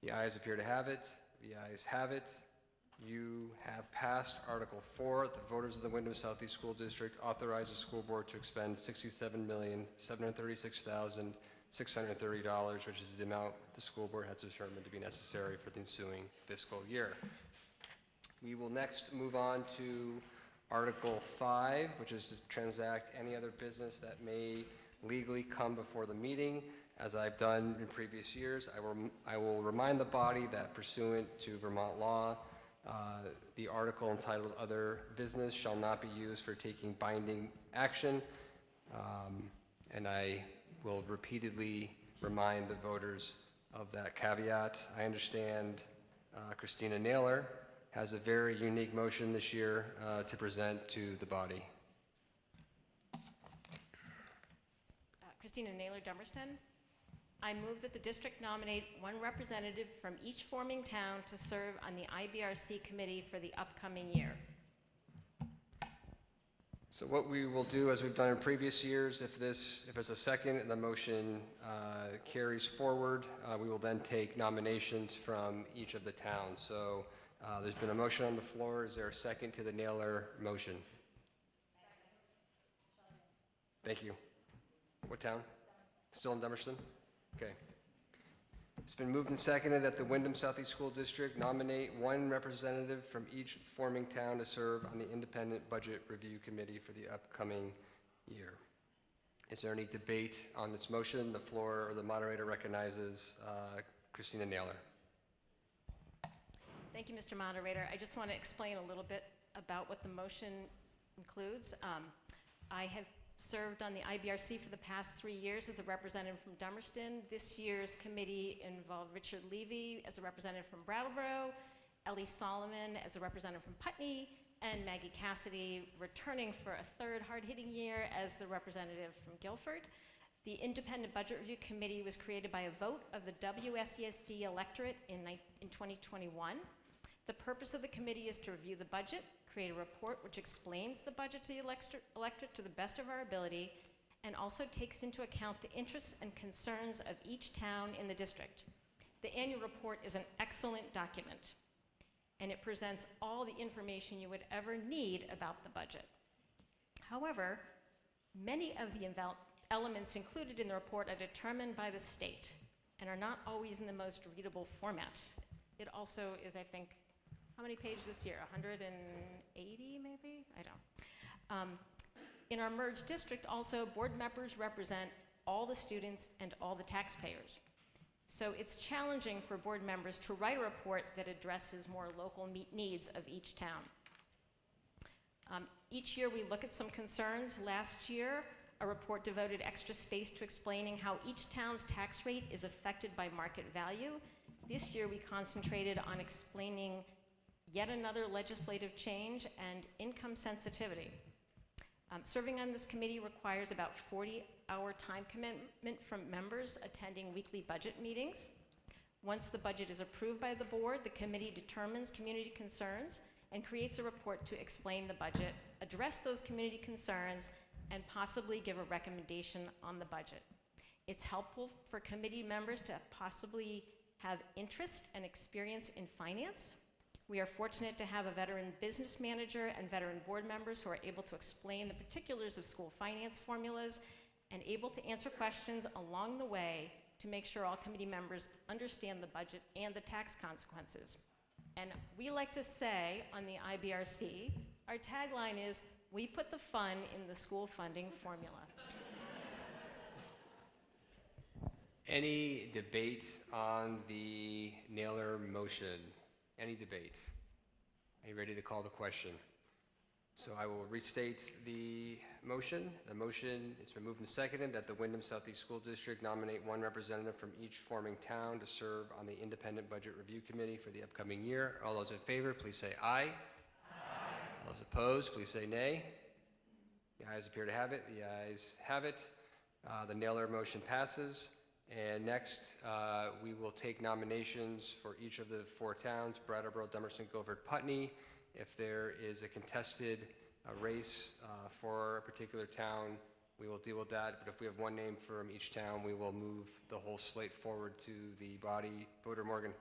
The ayes appear to have it. The ayes have it. You have passed Article 4. The voters of the Windham Southeast School District authorize the school board to expend $67,736,630, which is the amount the school board has determined to be necessary for the ensuing fiscal year. We will next move on to Article 5, which is to transact any other business that may legally come before the meeting. As I've done in previous years, I will remind the body that pursuant to Vermont law, the article entitled Other Business shall not be used for taking binding action, and I will repeatedly remind the voters of that caveat. I understand Christina Naylor has a very unique motion this year to present to the body. Christina Naylor, Dummerston. I move that the district nominate one representative from each forming town to serve on the IBRC committee for the upcoming year. So what we will do, as we've done in previous years, if there's a second and the motion carries forward, we will then take nominations from each of the towns. So there's been a motion on the floor. Is there a second to the Naylor motion? Thank you. What town? Still in Dummerston? Okay. It's been moved and seconded that the Windham Southeast School District nominate one representative from each forming town to serve on the Independent Budget Review Committee for the upcoming year. Is there any debate on this motion? The floor or the moderator recognizes Christina Naylor. Thank you, Mr. Moderator. I just want to explain a little bit about what the motion includes. I have served on the IBRC for the past 3 years as a representative from Dummerston. This year's committee involved Richard Levy as a representative from Brattleboro, Ellie Solomon as a representative from Putney, and Maggie Cassidy returning for a third hard-hitting year as the representative from Guilford. The Independent Budget Review Committee was created by a vote of the WSESD electorate in 2021. The purpose of the committee is to review the budget, create a report which explains the budget to the electorate to the best of our ability, and also takes into account the interests and concerns of each town in the district. The annual report is an excellent document, and it presents all the information you would ever need about the budget. However, many of the elements included in the report are determined by the state and are not always in the most readable format. It also is, I think, how many pages this year? 180 maybe? I don't. In our merged district also, board members represent all the students and all the taxpayers. So it's challenging for board members to write a report that addresses more local needs of each town. Each year we look at some concerns. Last year, a report devoted extra space to explaining how each town's tax rate is affected by market value. This year we concentrated on explaining yet another legislative change and income sensitivity. Serving on this committee requires about 40-hour time commitment from members attending weekly budget meetings. Once the budget is approved by the board, the committee determines community concerns and creates a report to explain the budget, address those community concerns, and possibly give a recommendation on the budget. It's helpful for committee members to possibly have interest and experience in finance. We are fortunate to have a veteran business manager and veteran board members who are able to explain the particulars of school finance formulas and able to answer questions along the way to make sure all committee members understand the budget and the tax consequences. And we like to say on the IBRC, our tagline is, we put the fun in the school funding formula. Any debate on the Naylor motion? Any debate? Are you ready to call the question? So I will restate the motion. The motion, it's been moved and seconded that the Windham Southeast School District nominate one representative from each forming town to serve on the Independent Budget Review Committee for the upcoming year. All those in favor, please say aye. All those opposed, please say nay. The ayes appear to have it. The ayes have it. The Naylor motion passes. And next, we will take nominations for each of the 4 towns, Brattleboro, Dummerston, Guilford, Putney. If there is a contested race for a particular town, we will deal with that. But if we have one name from each town, we will move the whole slate forward to the body. Voter Morgan.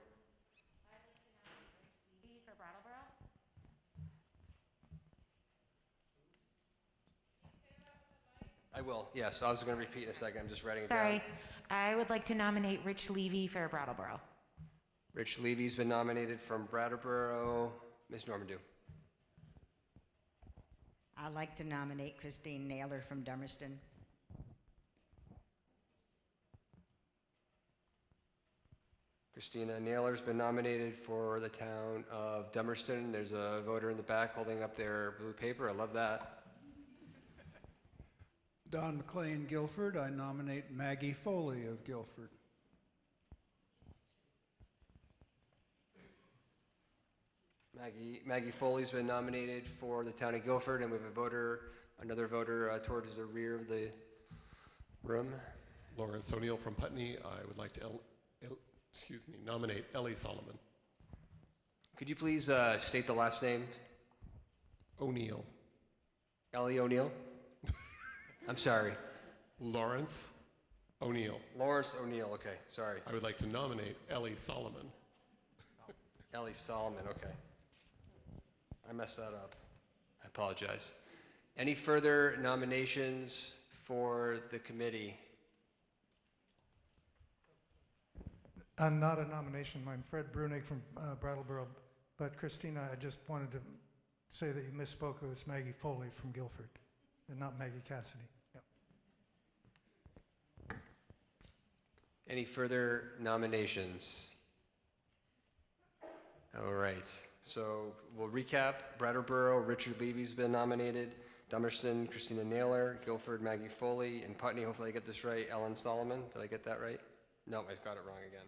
For Brattleboro? I will, yes. I was going to repeat in a second. I'm just writing it down. Sorry. I would like to nominate Rich Levy for Brattleboro. Rich Levy's been nominated from Brattleboro. Ms. Normandew. I'd like to nominate Christine Naylor from Dummerston. Christina Naylor's been nominated for the town of Dummerston. There's a voter in the back holding up their blue paper. I love that. Don McLean, Guilford. I nominate Maggie Foley of Guilford. Maggie Foley's been nominated for the town of Guilford, and we have another voter towards the rear of the room. Lawrence O'Neill from Putney. I would like to nominate Ellie Solomon. Could you please state the last name? O'Neill. Ellie O'Neill? I'm sorry. Lawrence O'Neill. Lawrence O'Neill, okay, sorry. I would like to nominate Ellie Solomon. Ellie Solomon, okay. I messed that up. I apologize. Any further nominations for the committee? Not a nomination. I'm Fred Brunig from Brattleboro. But Christina, I just wanted to say that you misspoke. It was Maggie Foley from Guilford and not Maggie Cassidy. Yep. Any further nominations? All right, so we'll recap. Brattleboro, Richard Levy's been nominated. Dummerston, Christina Naylor. Guilford, Maggie Foley. And Putney, hopefully I get this right, Ellen Solomon. Did I get that right? No, I got it wrong again.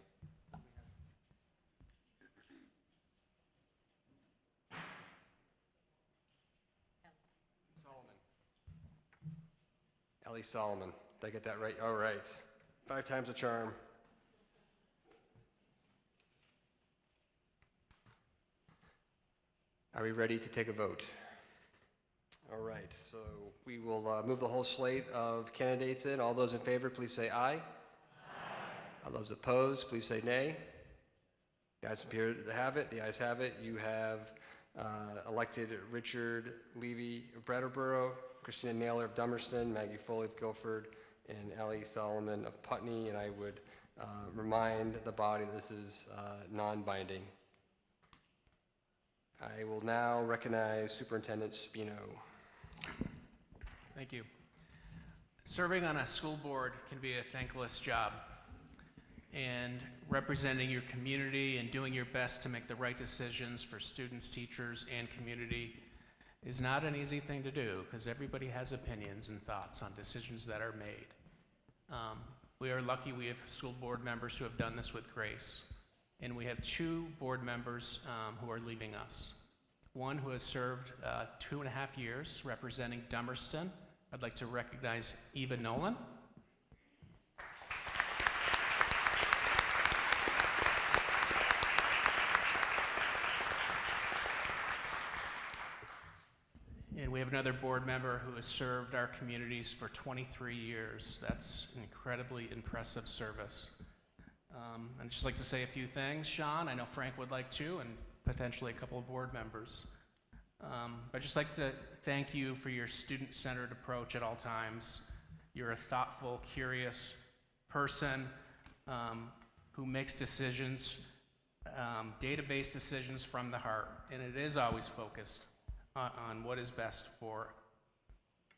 Ellie Solomon. Did I get that right? All right. 5 times a charm. Are we ready to take a vote? All right, so we will move the whole slate of candidates in. All those in favor, please say aye. Aye. All those opposed, please say nay. The ayes appear to have it. The ayes have it. You have elected Richard Levy of Brattleboro, Christina Naylor of Dummerston, Maggie Foley of Guilford, and Ellie Solomon of Putney. And I would remind the body this is non-binding. I will now recognize Superintendent Spino. Thank you. Serving on a school board can be a thankless job. And representing your community and doing your best to make the right decisions for students, teachers, and community is not an easy thing to do because everybody has opinions and thoughts on decisions that are made. We are lucky we have school board members who have done this with grace. And we have 2 board members who are leaving us. One who has served 2.5 years representing Dummerston. I'd like to recognize Eva Nolan. And we have another board member who has served our communities for 23 years. That's incredibly impressive service. I'd just like to say a few things. Sean, I know Frank would like to, and potentially a couple of board members. I'd just like to thank you for your student-centered approach at all times. You're a thoughtful, curious person who makes decisions, database decisions from the heart, and it is always focused on what is best for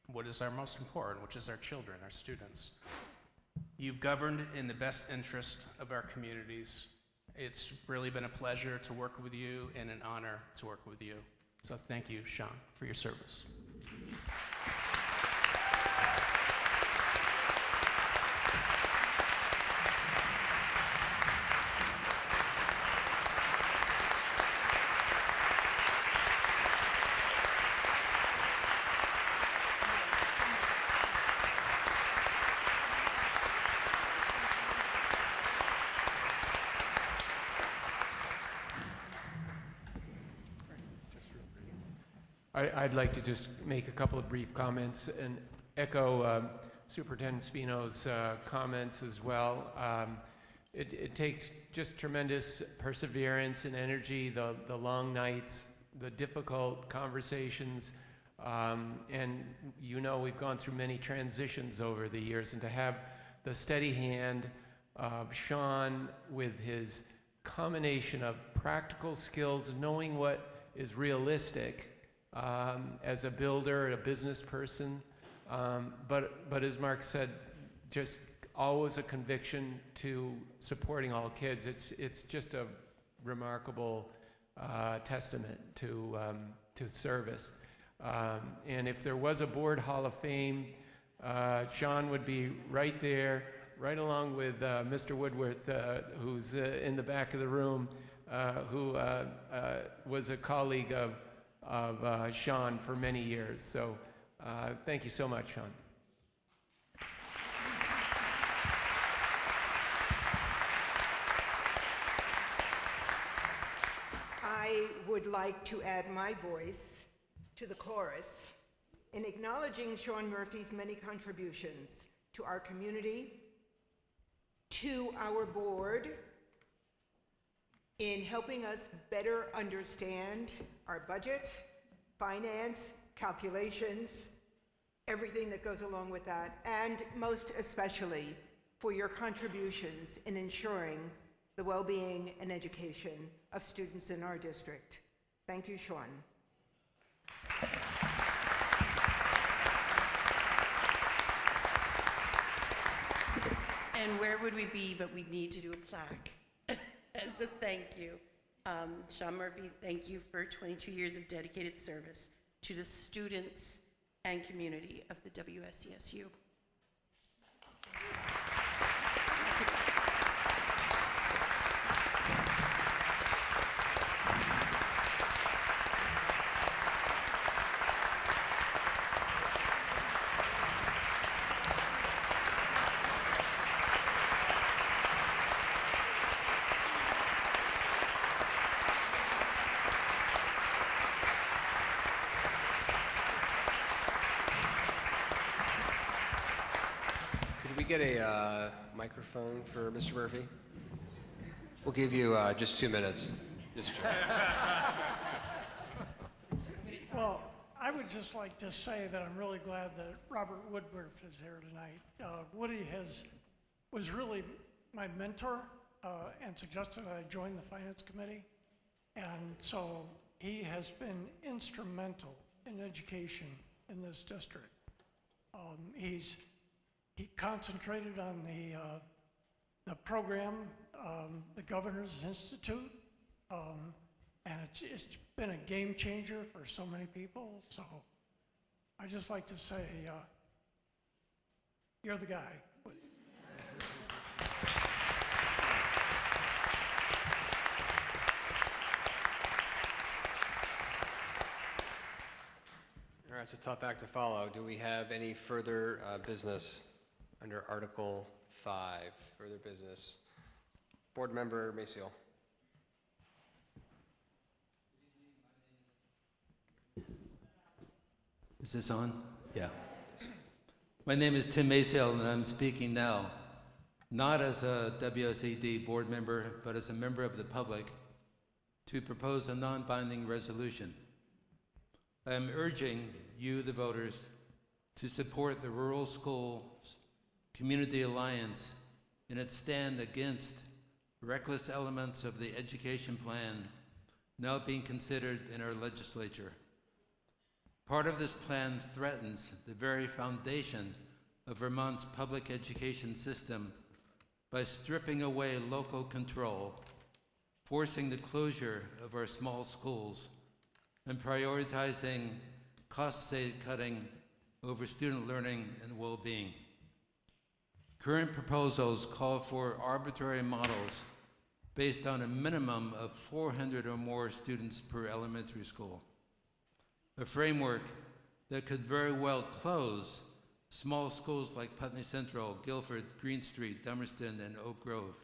what is our most important, which is our children, our students. You've governed in the best interest of our communities. It's really been a pleasure to work with you and an honor to work with you. So thank you, Sean, for your service. I'd like to just make a couple of brief comments and echo Superintendent Spino's comments as well. It takes just tremendous perseverance and energy, the long nights, the difficult conversations, and we've gone through many transitions over the years, and to have the steady hand of Sean with his combination of practical skills, knowing what is realistic as a builder, a business person, but as Mark said, just always a conviction to supporting all kids. It's just a remarkable testament to service. And if there was a board hall of fame, Sean would be right there, right along with Mr. Woodworth, who's in the back of the room, who was a colleague of Sean for many years. So thank you so much, Sean. I would like to add my voice to the chorus in acknowledging Sean Murphy's many contributions to our community, to our board, in helping us better understand our budget, finance, calculations, everything that goes along with that, and most especially for your contributions in ensuring the well-being and education of students in our district. Thank you, Sean. And where would we be, but we'd need to do a plaque as a thank you. Sean Murphy, thank you for 22 years of dedicated service to the students and community of the WSCSU. Get a microphone for Mr. Murphy? We'll give you just 2 minutes. Just Well, I would just like to say that I'm really glad that Robert Woodworth is here tonight. Woody was really my mentor and suggested I join the Finance Committee. And so he has been instrumental in education in this district. He concentrated on the program, the Governor's Institute, and it's been a game changer for so many people. So I just like to say, you're the guy. All right, it's a tough act to follow. Do we have any further business under Article 5, further business? Board Member Maciel. Is this on? Yeah. My name is Tim Maciel, and I'm speaking now, not as a WSAD board member, but as a member of the public, to propose a non-binding resolution. I am urging you, the voters, to support the Rural Schools Community Alliance in its stand against reckless elements of the education plan now being considered in our legislature. Part of this plan threatens the very foundation of Vermont's public education system by stripping away local control, forcing the closure of our small schools, and prioritizing cost-cutting over student learning and well-being. Current proposals call for arbitrary models based on a minimum of 400 or more students per elementary school, a framework that could very well close small schools like Putney Central, Guilford, Green Street, Dummerston, and Oak Grove.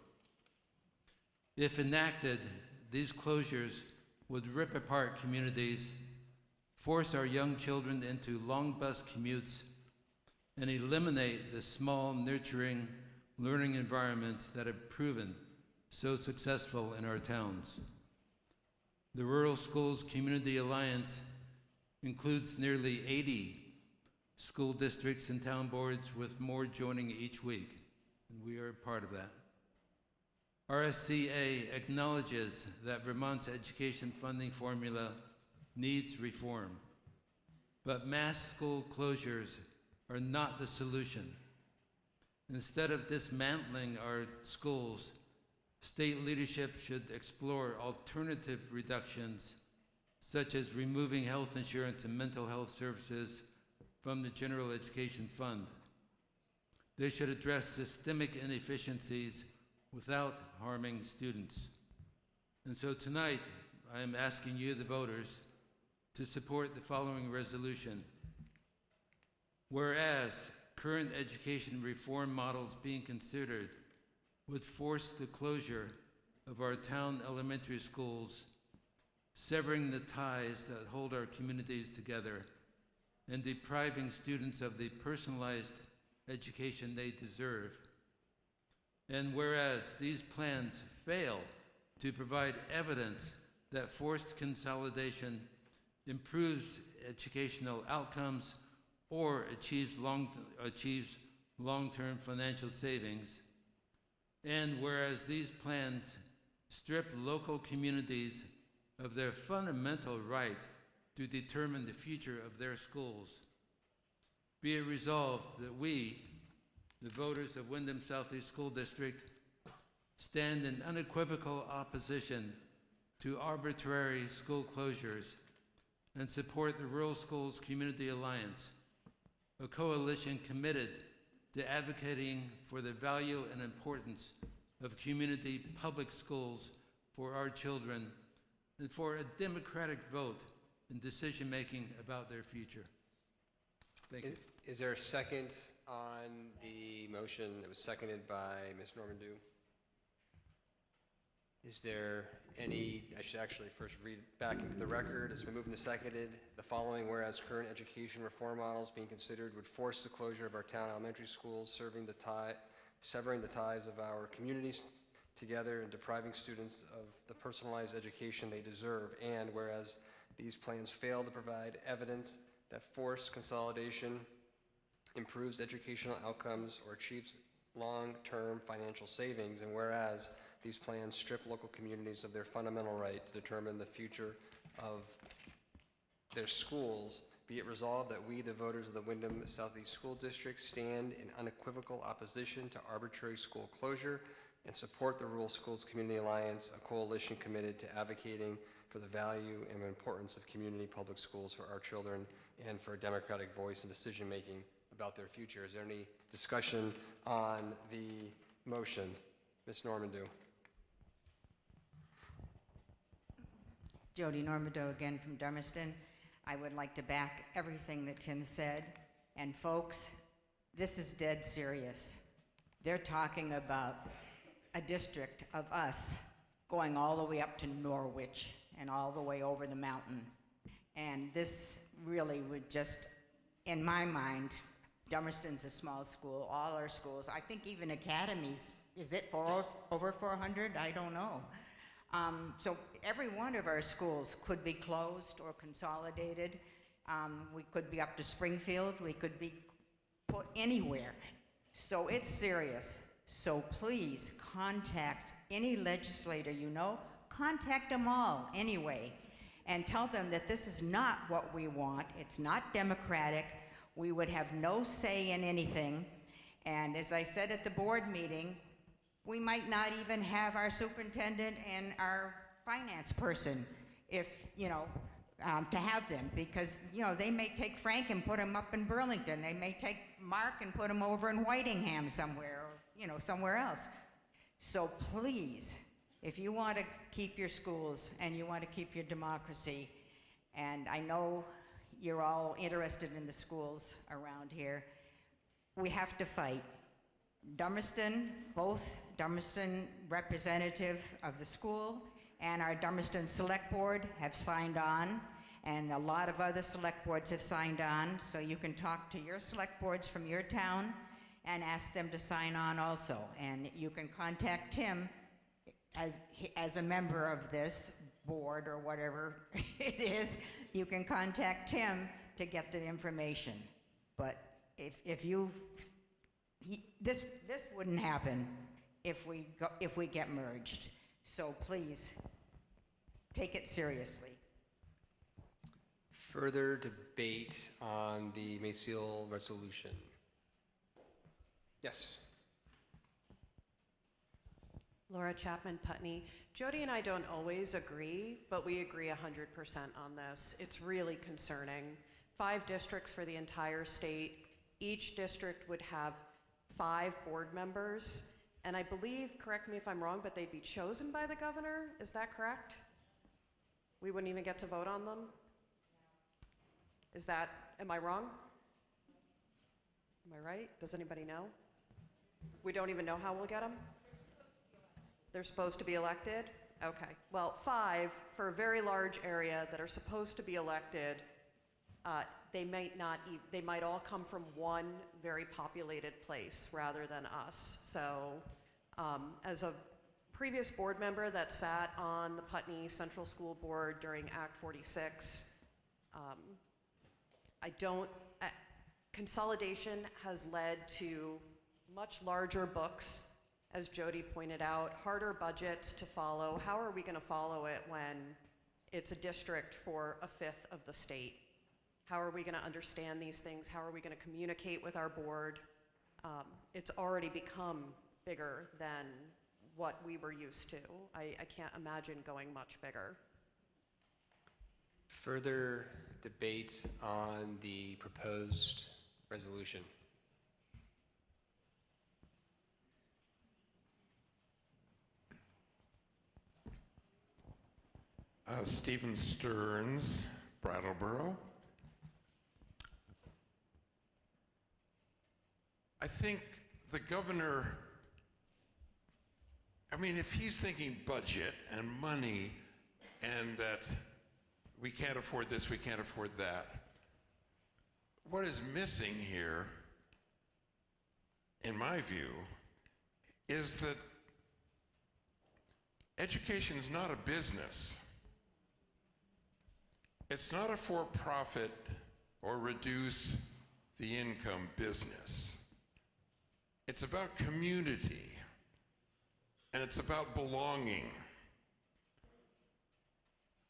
If enacted, these closures would rip apart communities, force our young children into long bus commutes, and eliminate the small, nurturing learning environments that have proven so successful in our towns. The Rural Schools Community Alliance includes nearly 80 school districts and town boards, with more joining each week, and we are part of that. RSCA acknowledges that Vermont's education funding formula needs reform, but mass school closures are not the solution. Instead of dismantling our schools, state leadership should explore alternative reductions, such as removing health insurance and mental health services from the General Education Fund. They should address systemic inefficiencies without harming students. And so tonight, I am asking you, the voters, to support the following resolution. Whereas current education reform models being considered would force the closure of our town elementary schools, severing the ties that hold our communities together and depriving students of the personalized education they deserve. And whereas these plans fail to provide evidence that forced consolidation improves educational outcomes or achieves long-term financial savings, and whereas these plans strip local communities of their fundamental right to determine the future of their schools, be it resolved that we, the voters of Windham Southeast School District, stand in unequivocal opposition to arbitrary school closures and support the Rural Schools Community Alliance, a coalition committed to advocating for the value and importance of community public schools for our children and for a democratic vote in decision-making about their future. Thank you. Is there a second on the motion that was seconded by Ms. Normandeau? Is there any, I should actually first read back into the record. It's been moved and seconded. The following, whereas current education reform models being considered would force the closure of our town elementary schools, severing the ties of our communities together and depriving students of the personalized education they deserve. And whereas these plans fail to provide evidence that forced consolidation improves educational outcomes or achieves long-term financial savings, and whereas these plans strip local communities of their fundamental right to determine the future of their schools, be it resolved that we, the voters of the Windham Southeast School District, stand in unequivocal opposition to arbitrary school closure and support the Rural Schools Community Alliance, a coalition committed to advocating for the value and importance of community public schools for our children and for a democratic voice and decision-making about their future. Is there any discussion on the motion? Ms. Normandeau. Jody Normandeau again from Dummerston. I would like to back everything that Tim said. And folks, this is dead serious. They're talking about a district of us going all the way up to Norwich and all the way over the mountain. And this really would just, in my mind, Dummerston's a small school, all our schools, I think even academies, is it over 400? I don't know. So every one of our schools could be closed or consolidated. We could be up to Springfield. We could be put anywhere. So it's serious. So please contact any legislator you know. Contact them all anyway and tell them that this is not what we want. It's not democratic. We would have no say in anything. And as I said at the board meeting, we might not even have our superintendent and our finance person if, to have them, because, they may take Frank and put him up in Burlington. They may take Mark and put him over in Whitingham somewhere, or, somewhere else. So please, if you want to keep your schools and you want to keep your democracy, and I know you're all interested in the schools around here, we have to fight. Dummerston, both Dummerston representative of the school and our Dummerston Select Board have signed on, and a lot of other select boards have signed on, so you can talk to your select boards from your town and ask them to sign on also. And you can contact Tim as a member of this board or whatever it is. You can contact Tim to get the information. But this wouldn't happen if we get merged. So please take it seriously. Further debate on the Mayseal resolution? Yes. Laura Chapman, Putney. Jody and I don't always agree, but we agree 100% on this. It's really concerning. 5 districts for the entire state. Each district would have 5 board members. And I believe, correct me if I'm wrong, but they'd be chosen by the governor. Is that correct? We wouldn't even get to vote on them? Am I wrong? Am I right? Does anybody know? We don't even know how we'll get them? They're supposed to be elected? Okay. Well, 5 for a very large area that are supposed to be elected, they might all come from one very populated place rather than us. So as a previous board member that sat on the Putney Central School Board during Act 46, consolidation has led to much larger books, as Jody pointed out, harder budgets to follow. How are we going to follow it when it's a district for 1/5 of the state? How are we going to understand these things? How are we going to communicate with our board? It's already become bigger than what we were used to. I can't imagine going much bigger. Further debate on the proposed resolution? Stephen Stearns, Brattleboro. I think the governor, if he's thinking budget and money and that we can't afford this, we can't afford that, what is missing here, in my view, is that education's not a business. It's not a for-profit or reduce the income business. It's about community, and it's about belonging.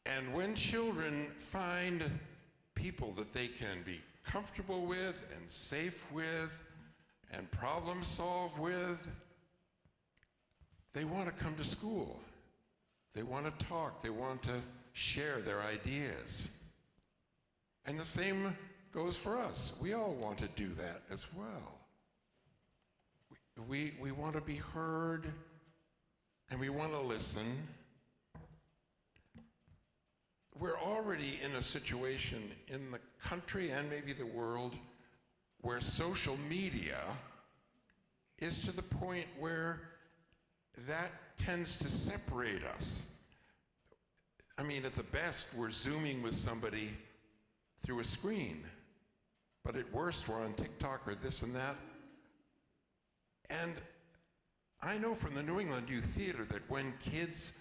And when children find people that they can be comfortable with and safe with and problem solve with, they want to come to school. They want to talk. They want to share their ideas. And the same goes for us. We all want to do that as well. We want to be heard, and we want to listen. We're already in a situation in the country and maybe the world where social media is to the point where that tends to separate us. At the best, we're Zooming with somebody through a screen, but at worst, we're on TikTok or this and that. And I know from the New England Youth Theater that when kids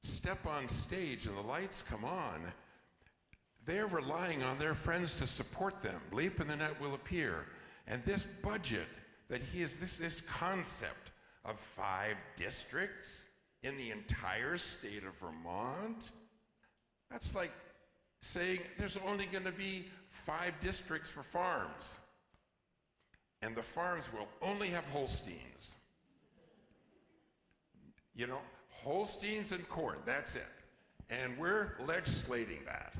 step on stage and the lights come on, they're relying on their friends to support them. Leap and the net will appear. And this budget that this concept of 5 districts in the entire state of Vermont, that's like saying there's only going to be 5 districts for farms. And the farms will only have Holsteins. Holsteins and corn, that's it. And we're legislating that.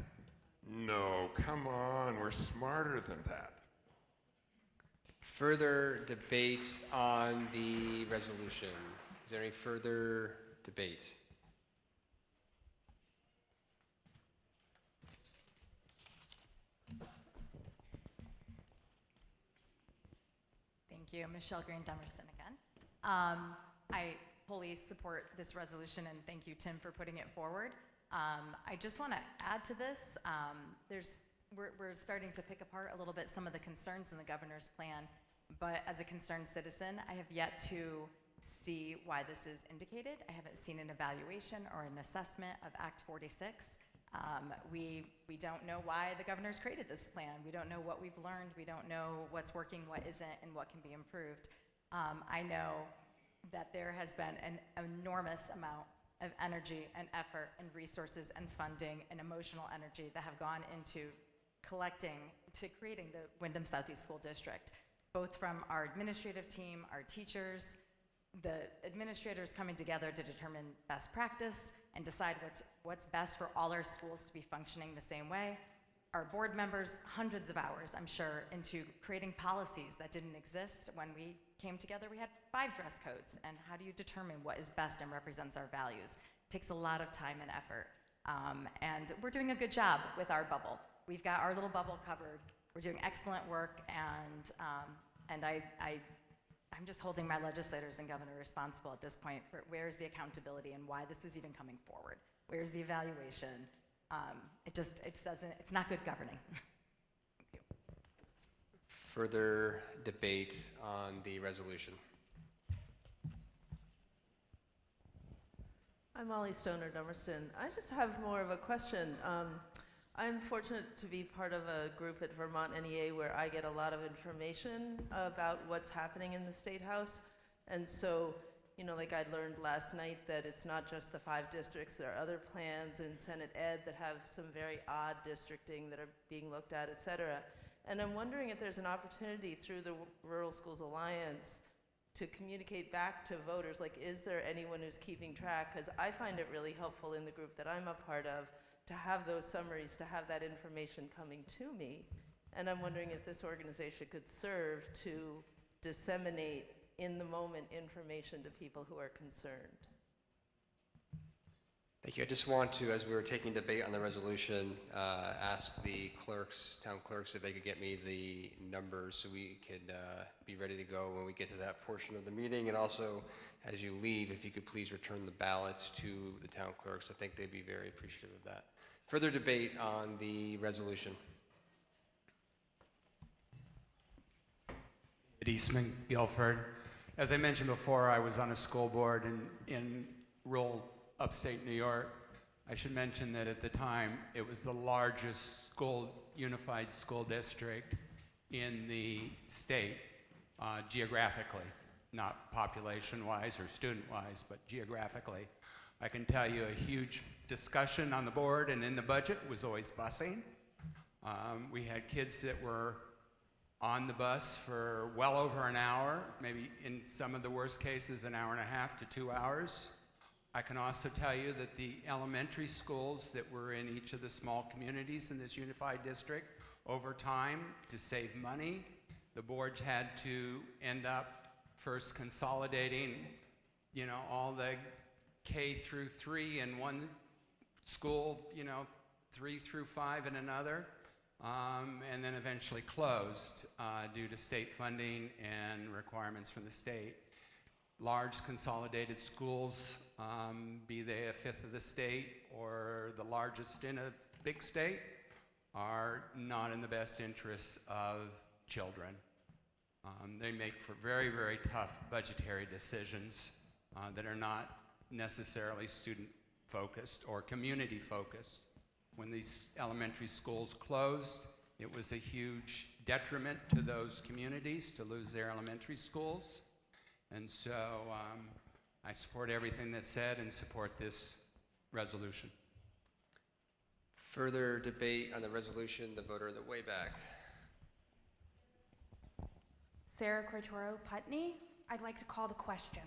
No, come on, we're smarter than that. Further debate on the resolution? Is there any further debate? Thank you. Michelle Green, Dummerston again. I fully support this resolution, and thank you, Tim, for putting it forward. I just want to add to this. We're starting to pick apart a little bit some of the concerns in the governor's plan, but as a concerned citizen, I have yet to see why this is indicated. I haven't seen an evaluation or an assessment of Act 46. We don't know why the governor's created this plan. We don't know what we've learned. We don't know what's working, what isn't, and what can be improved. I know that there has been an enormous amount of energy and effort and resources and funding and emotional energy that have gone into creating the Windham Southeast School District, both from our administrative team, our teachers, the administrators coming together to determine best practice and decide what's best for all our schools to be functioning the same way. Our board members, hundreds of hours, I'm sure, into creating policies that didn't exist. When we came together, we had 5 dress codes. And how do you determine what is best and represents our values? It takes a lot of time and effort. And we're doing a good job with our bubble. We've got our little bubble covered. We're doing excellent work, and I'm just holding my legislators and governor responsible at this point for where's the accountability and why this is even coming forward. Where's the evaluation? It's not good governing. Thank you. Further debate on the resolution. I'm Molly Stoner, Dummerston. I just have more of a question. I'm fortunate to be part of a group at Vermont NEA where I get a lot of information about what's happening in the State House. And so, like I learned last night that it's not just the 5 districts, there are other plans in Senate Ed that have some very odd districting that are being looked at, et cetera. And I'm wondering if there's an opportunity through the Rural Schools Alliance to communicate back to voters, like, is there anyone who's keeping track? Because I find it really helpful in the group that I'm a part of to have those summaries, to have that information coming to me. And I'm wondering if this organization could serve to disseminate in the moment information to people who are concerned. Thank you. I just want to, as we were taking debate on the resolution, ask the town clerks, if they could get me the numbers so we could be ready to go when we get to that portion of the meeting. And also, as you leave, if you could please return the ballots to the town clerks. I think they'd be very appreciative of that. Further debate on the resolution. Eastman, Guilford. As I mentioned before, I was on a school board in rural upstate New York. I should mention that at the time, it was the largest unified school district in the state, geographically, not population-wise or student-wise, but geographically. I can tell you a huge discussion on the board and in the budget was always busing. We had kids that were on the bus for well over an hour, maybe in some of the worst cases, an hour and a half to 2 hours. I can also tell you that the elementary schools that were in each of the small communities in this unified district, over time, to save money, the board had to end up first consolidating, all the K through 3 in one school, 3 through 5 in another, and then eventually closed due to state funding and requirements from the state. Large consolidated schools, be they a fifth of the state or the largest in a big state, are not in the best interests of children. They make for very, very tough budgetary decisions that are not necessarily student-focused or community-focused. When these elementary schools closed, it was a huge detriment to those communities to lose their elementary schools. And so I support everything that's said and support this resolution. Further debate on the resolution, the voter in the way back. Sarah Cortoro, Putney. I'd like to call the question.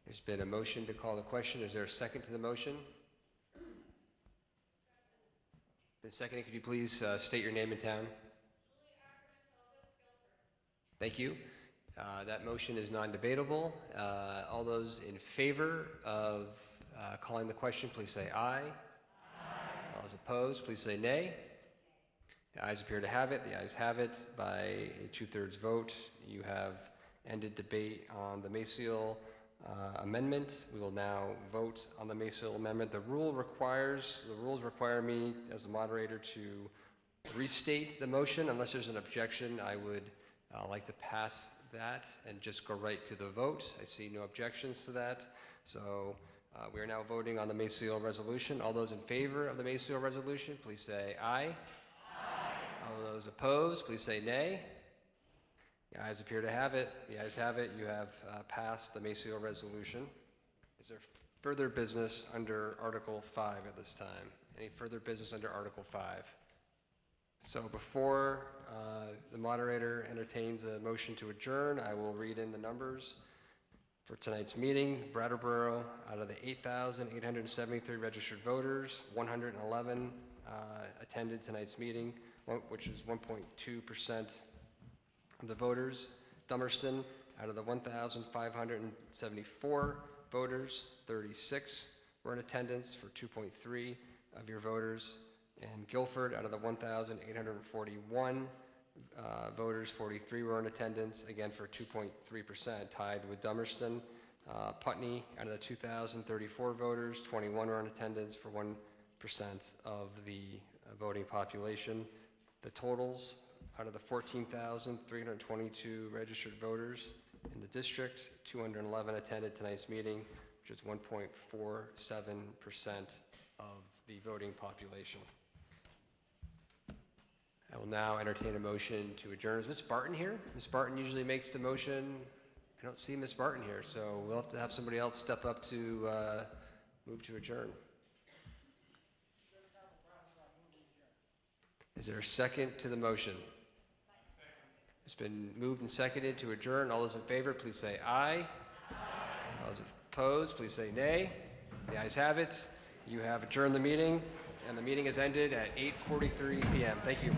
There's been a motion to call the question. Is there a second to the motion? Been seconded. Could you please state your name and town? Thank you. That motion is non-debatable. All those in favor of calling the question, please say aye. All those opposed, please say nay. The ayes appear to have it. The ayes have it. By a 2/3 vote, you have ended debate on the Maciel amendment. We will now vote on the Mayfield amendment. The rules require me as the moderator to restate the motion. Unless there's an objection, I would like to pass that and just go right to the vote. I see no objections to that. So we are now voting on the Mayfield resolution. All those in favor of the Mayfield resolution, please say aye. Aye. All those opposed, please say nay. The ayes appear to have it. The ayes have it. You have passed the Mayfield resolution. Is there further business under Article 5 at this time? Any further business under Article 5? So before the moderator entertains a motion to adjourn, I will read in the numbers for tonight's meeting. Brattleboro, out of the 8,873 registered voters, 111 attended tonight's meeting, which is 1.2% of the voters. Dummerston, out of the 1,574 voters, 36 were in attendance for 2.3 of your voters. And Guilford, out of the 1,841 voters, 43 were in attendance, again for 2.3%, tied with Dummerston. Putney, out of the 2,034 voters, 21 were in attendance for 1% of the voting population. The totals, out of the 14,322 registered voters in the district, 211 attended tonight's meeting, which is 1.47% of the voting population. I will now entertain a motion to adjourn. Is Ms. Barton here? Ms. Barton usually makes the motion. I don't see Ms. Barton here, so we'll have to have somebody else step up to move to adjourn. Is there a second to the motion? It's been moved and seconded to adjourn. All those in favor, please say aye. All those opposed, please say nay. The ayes have it. You have adjourned the meeting, and the meeting has ended at 8:43 p.m. Thank you.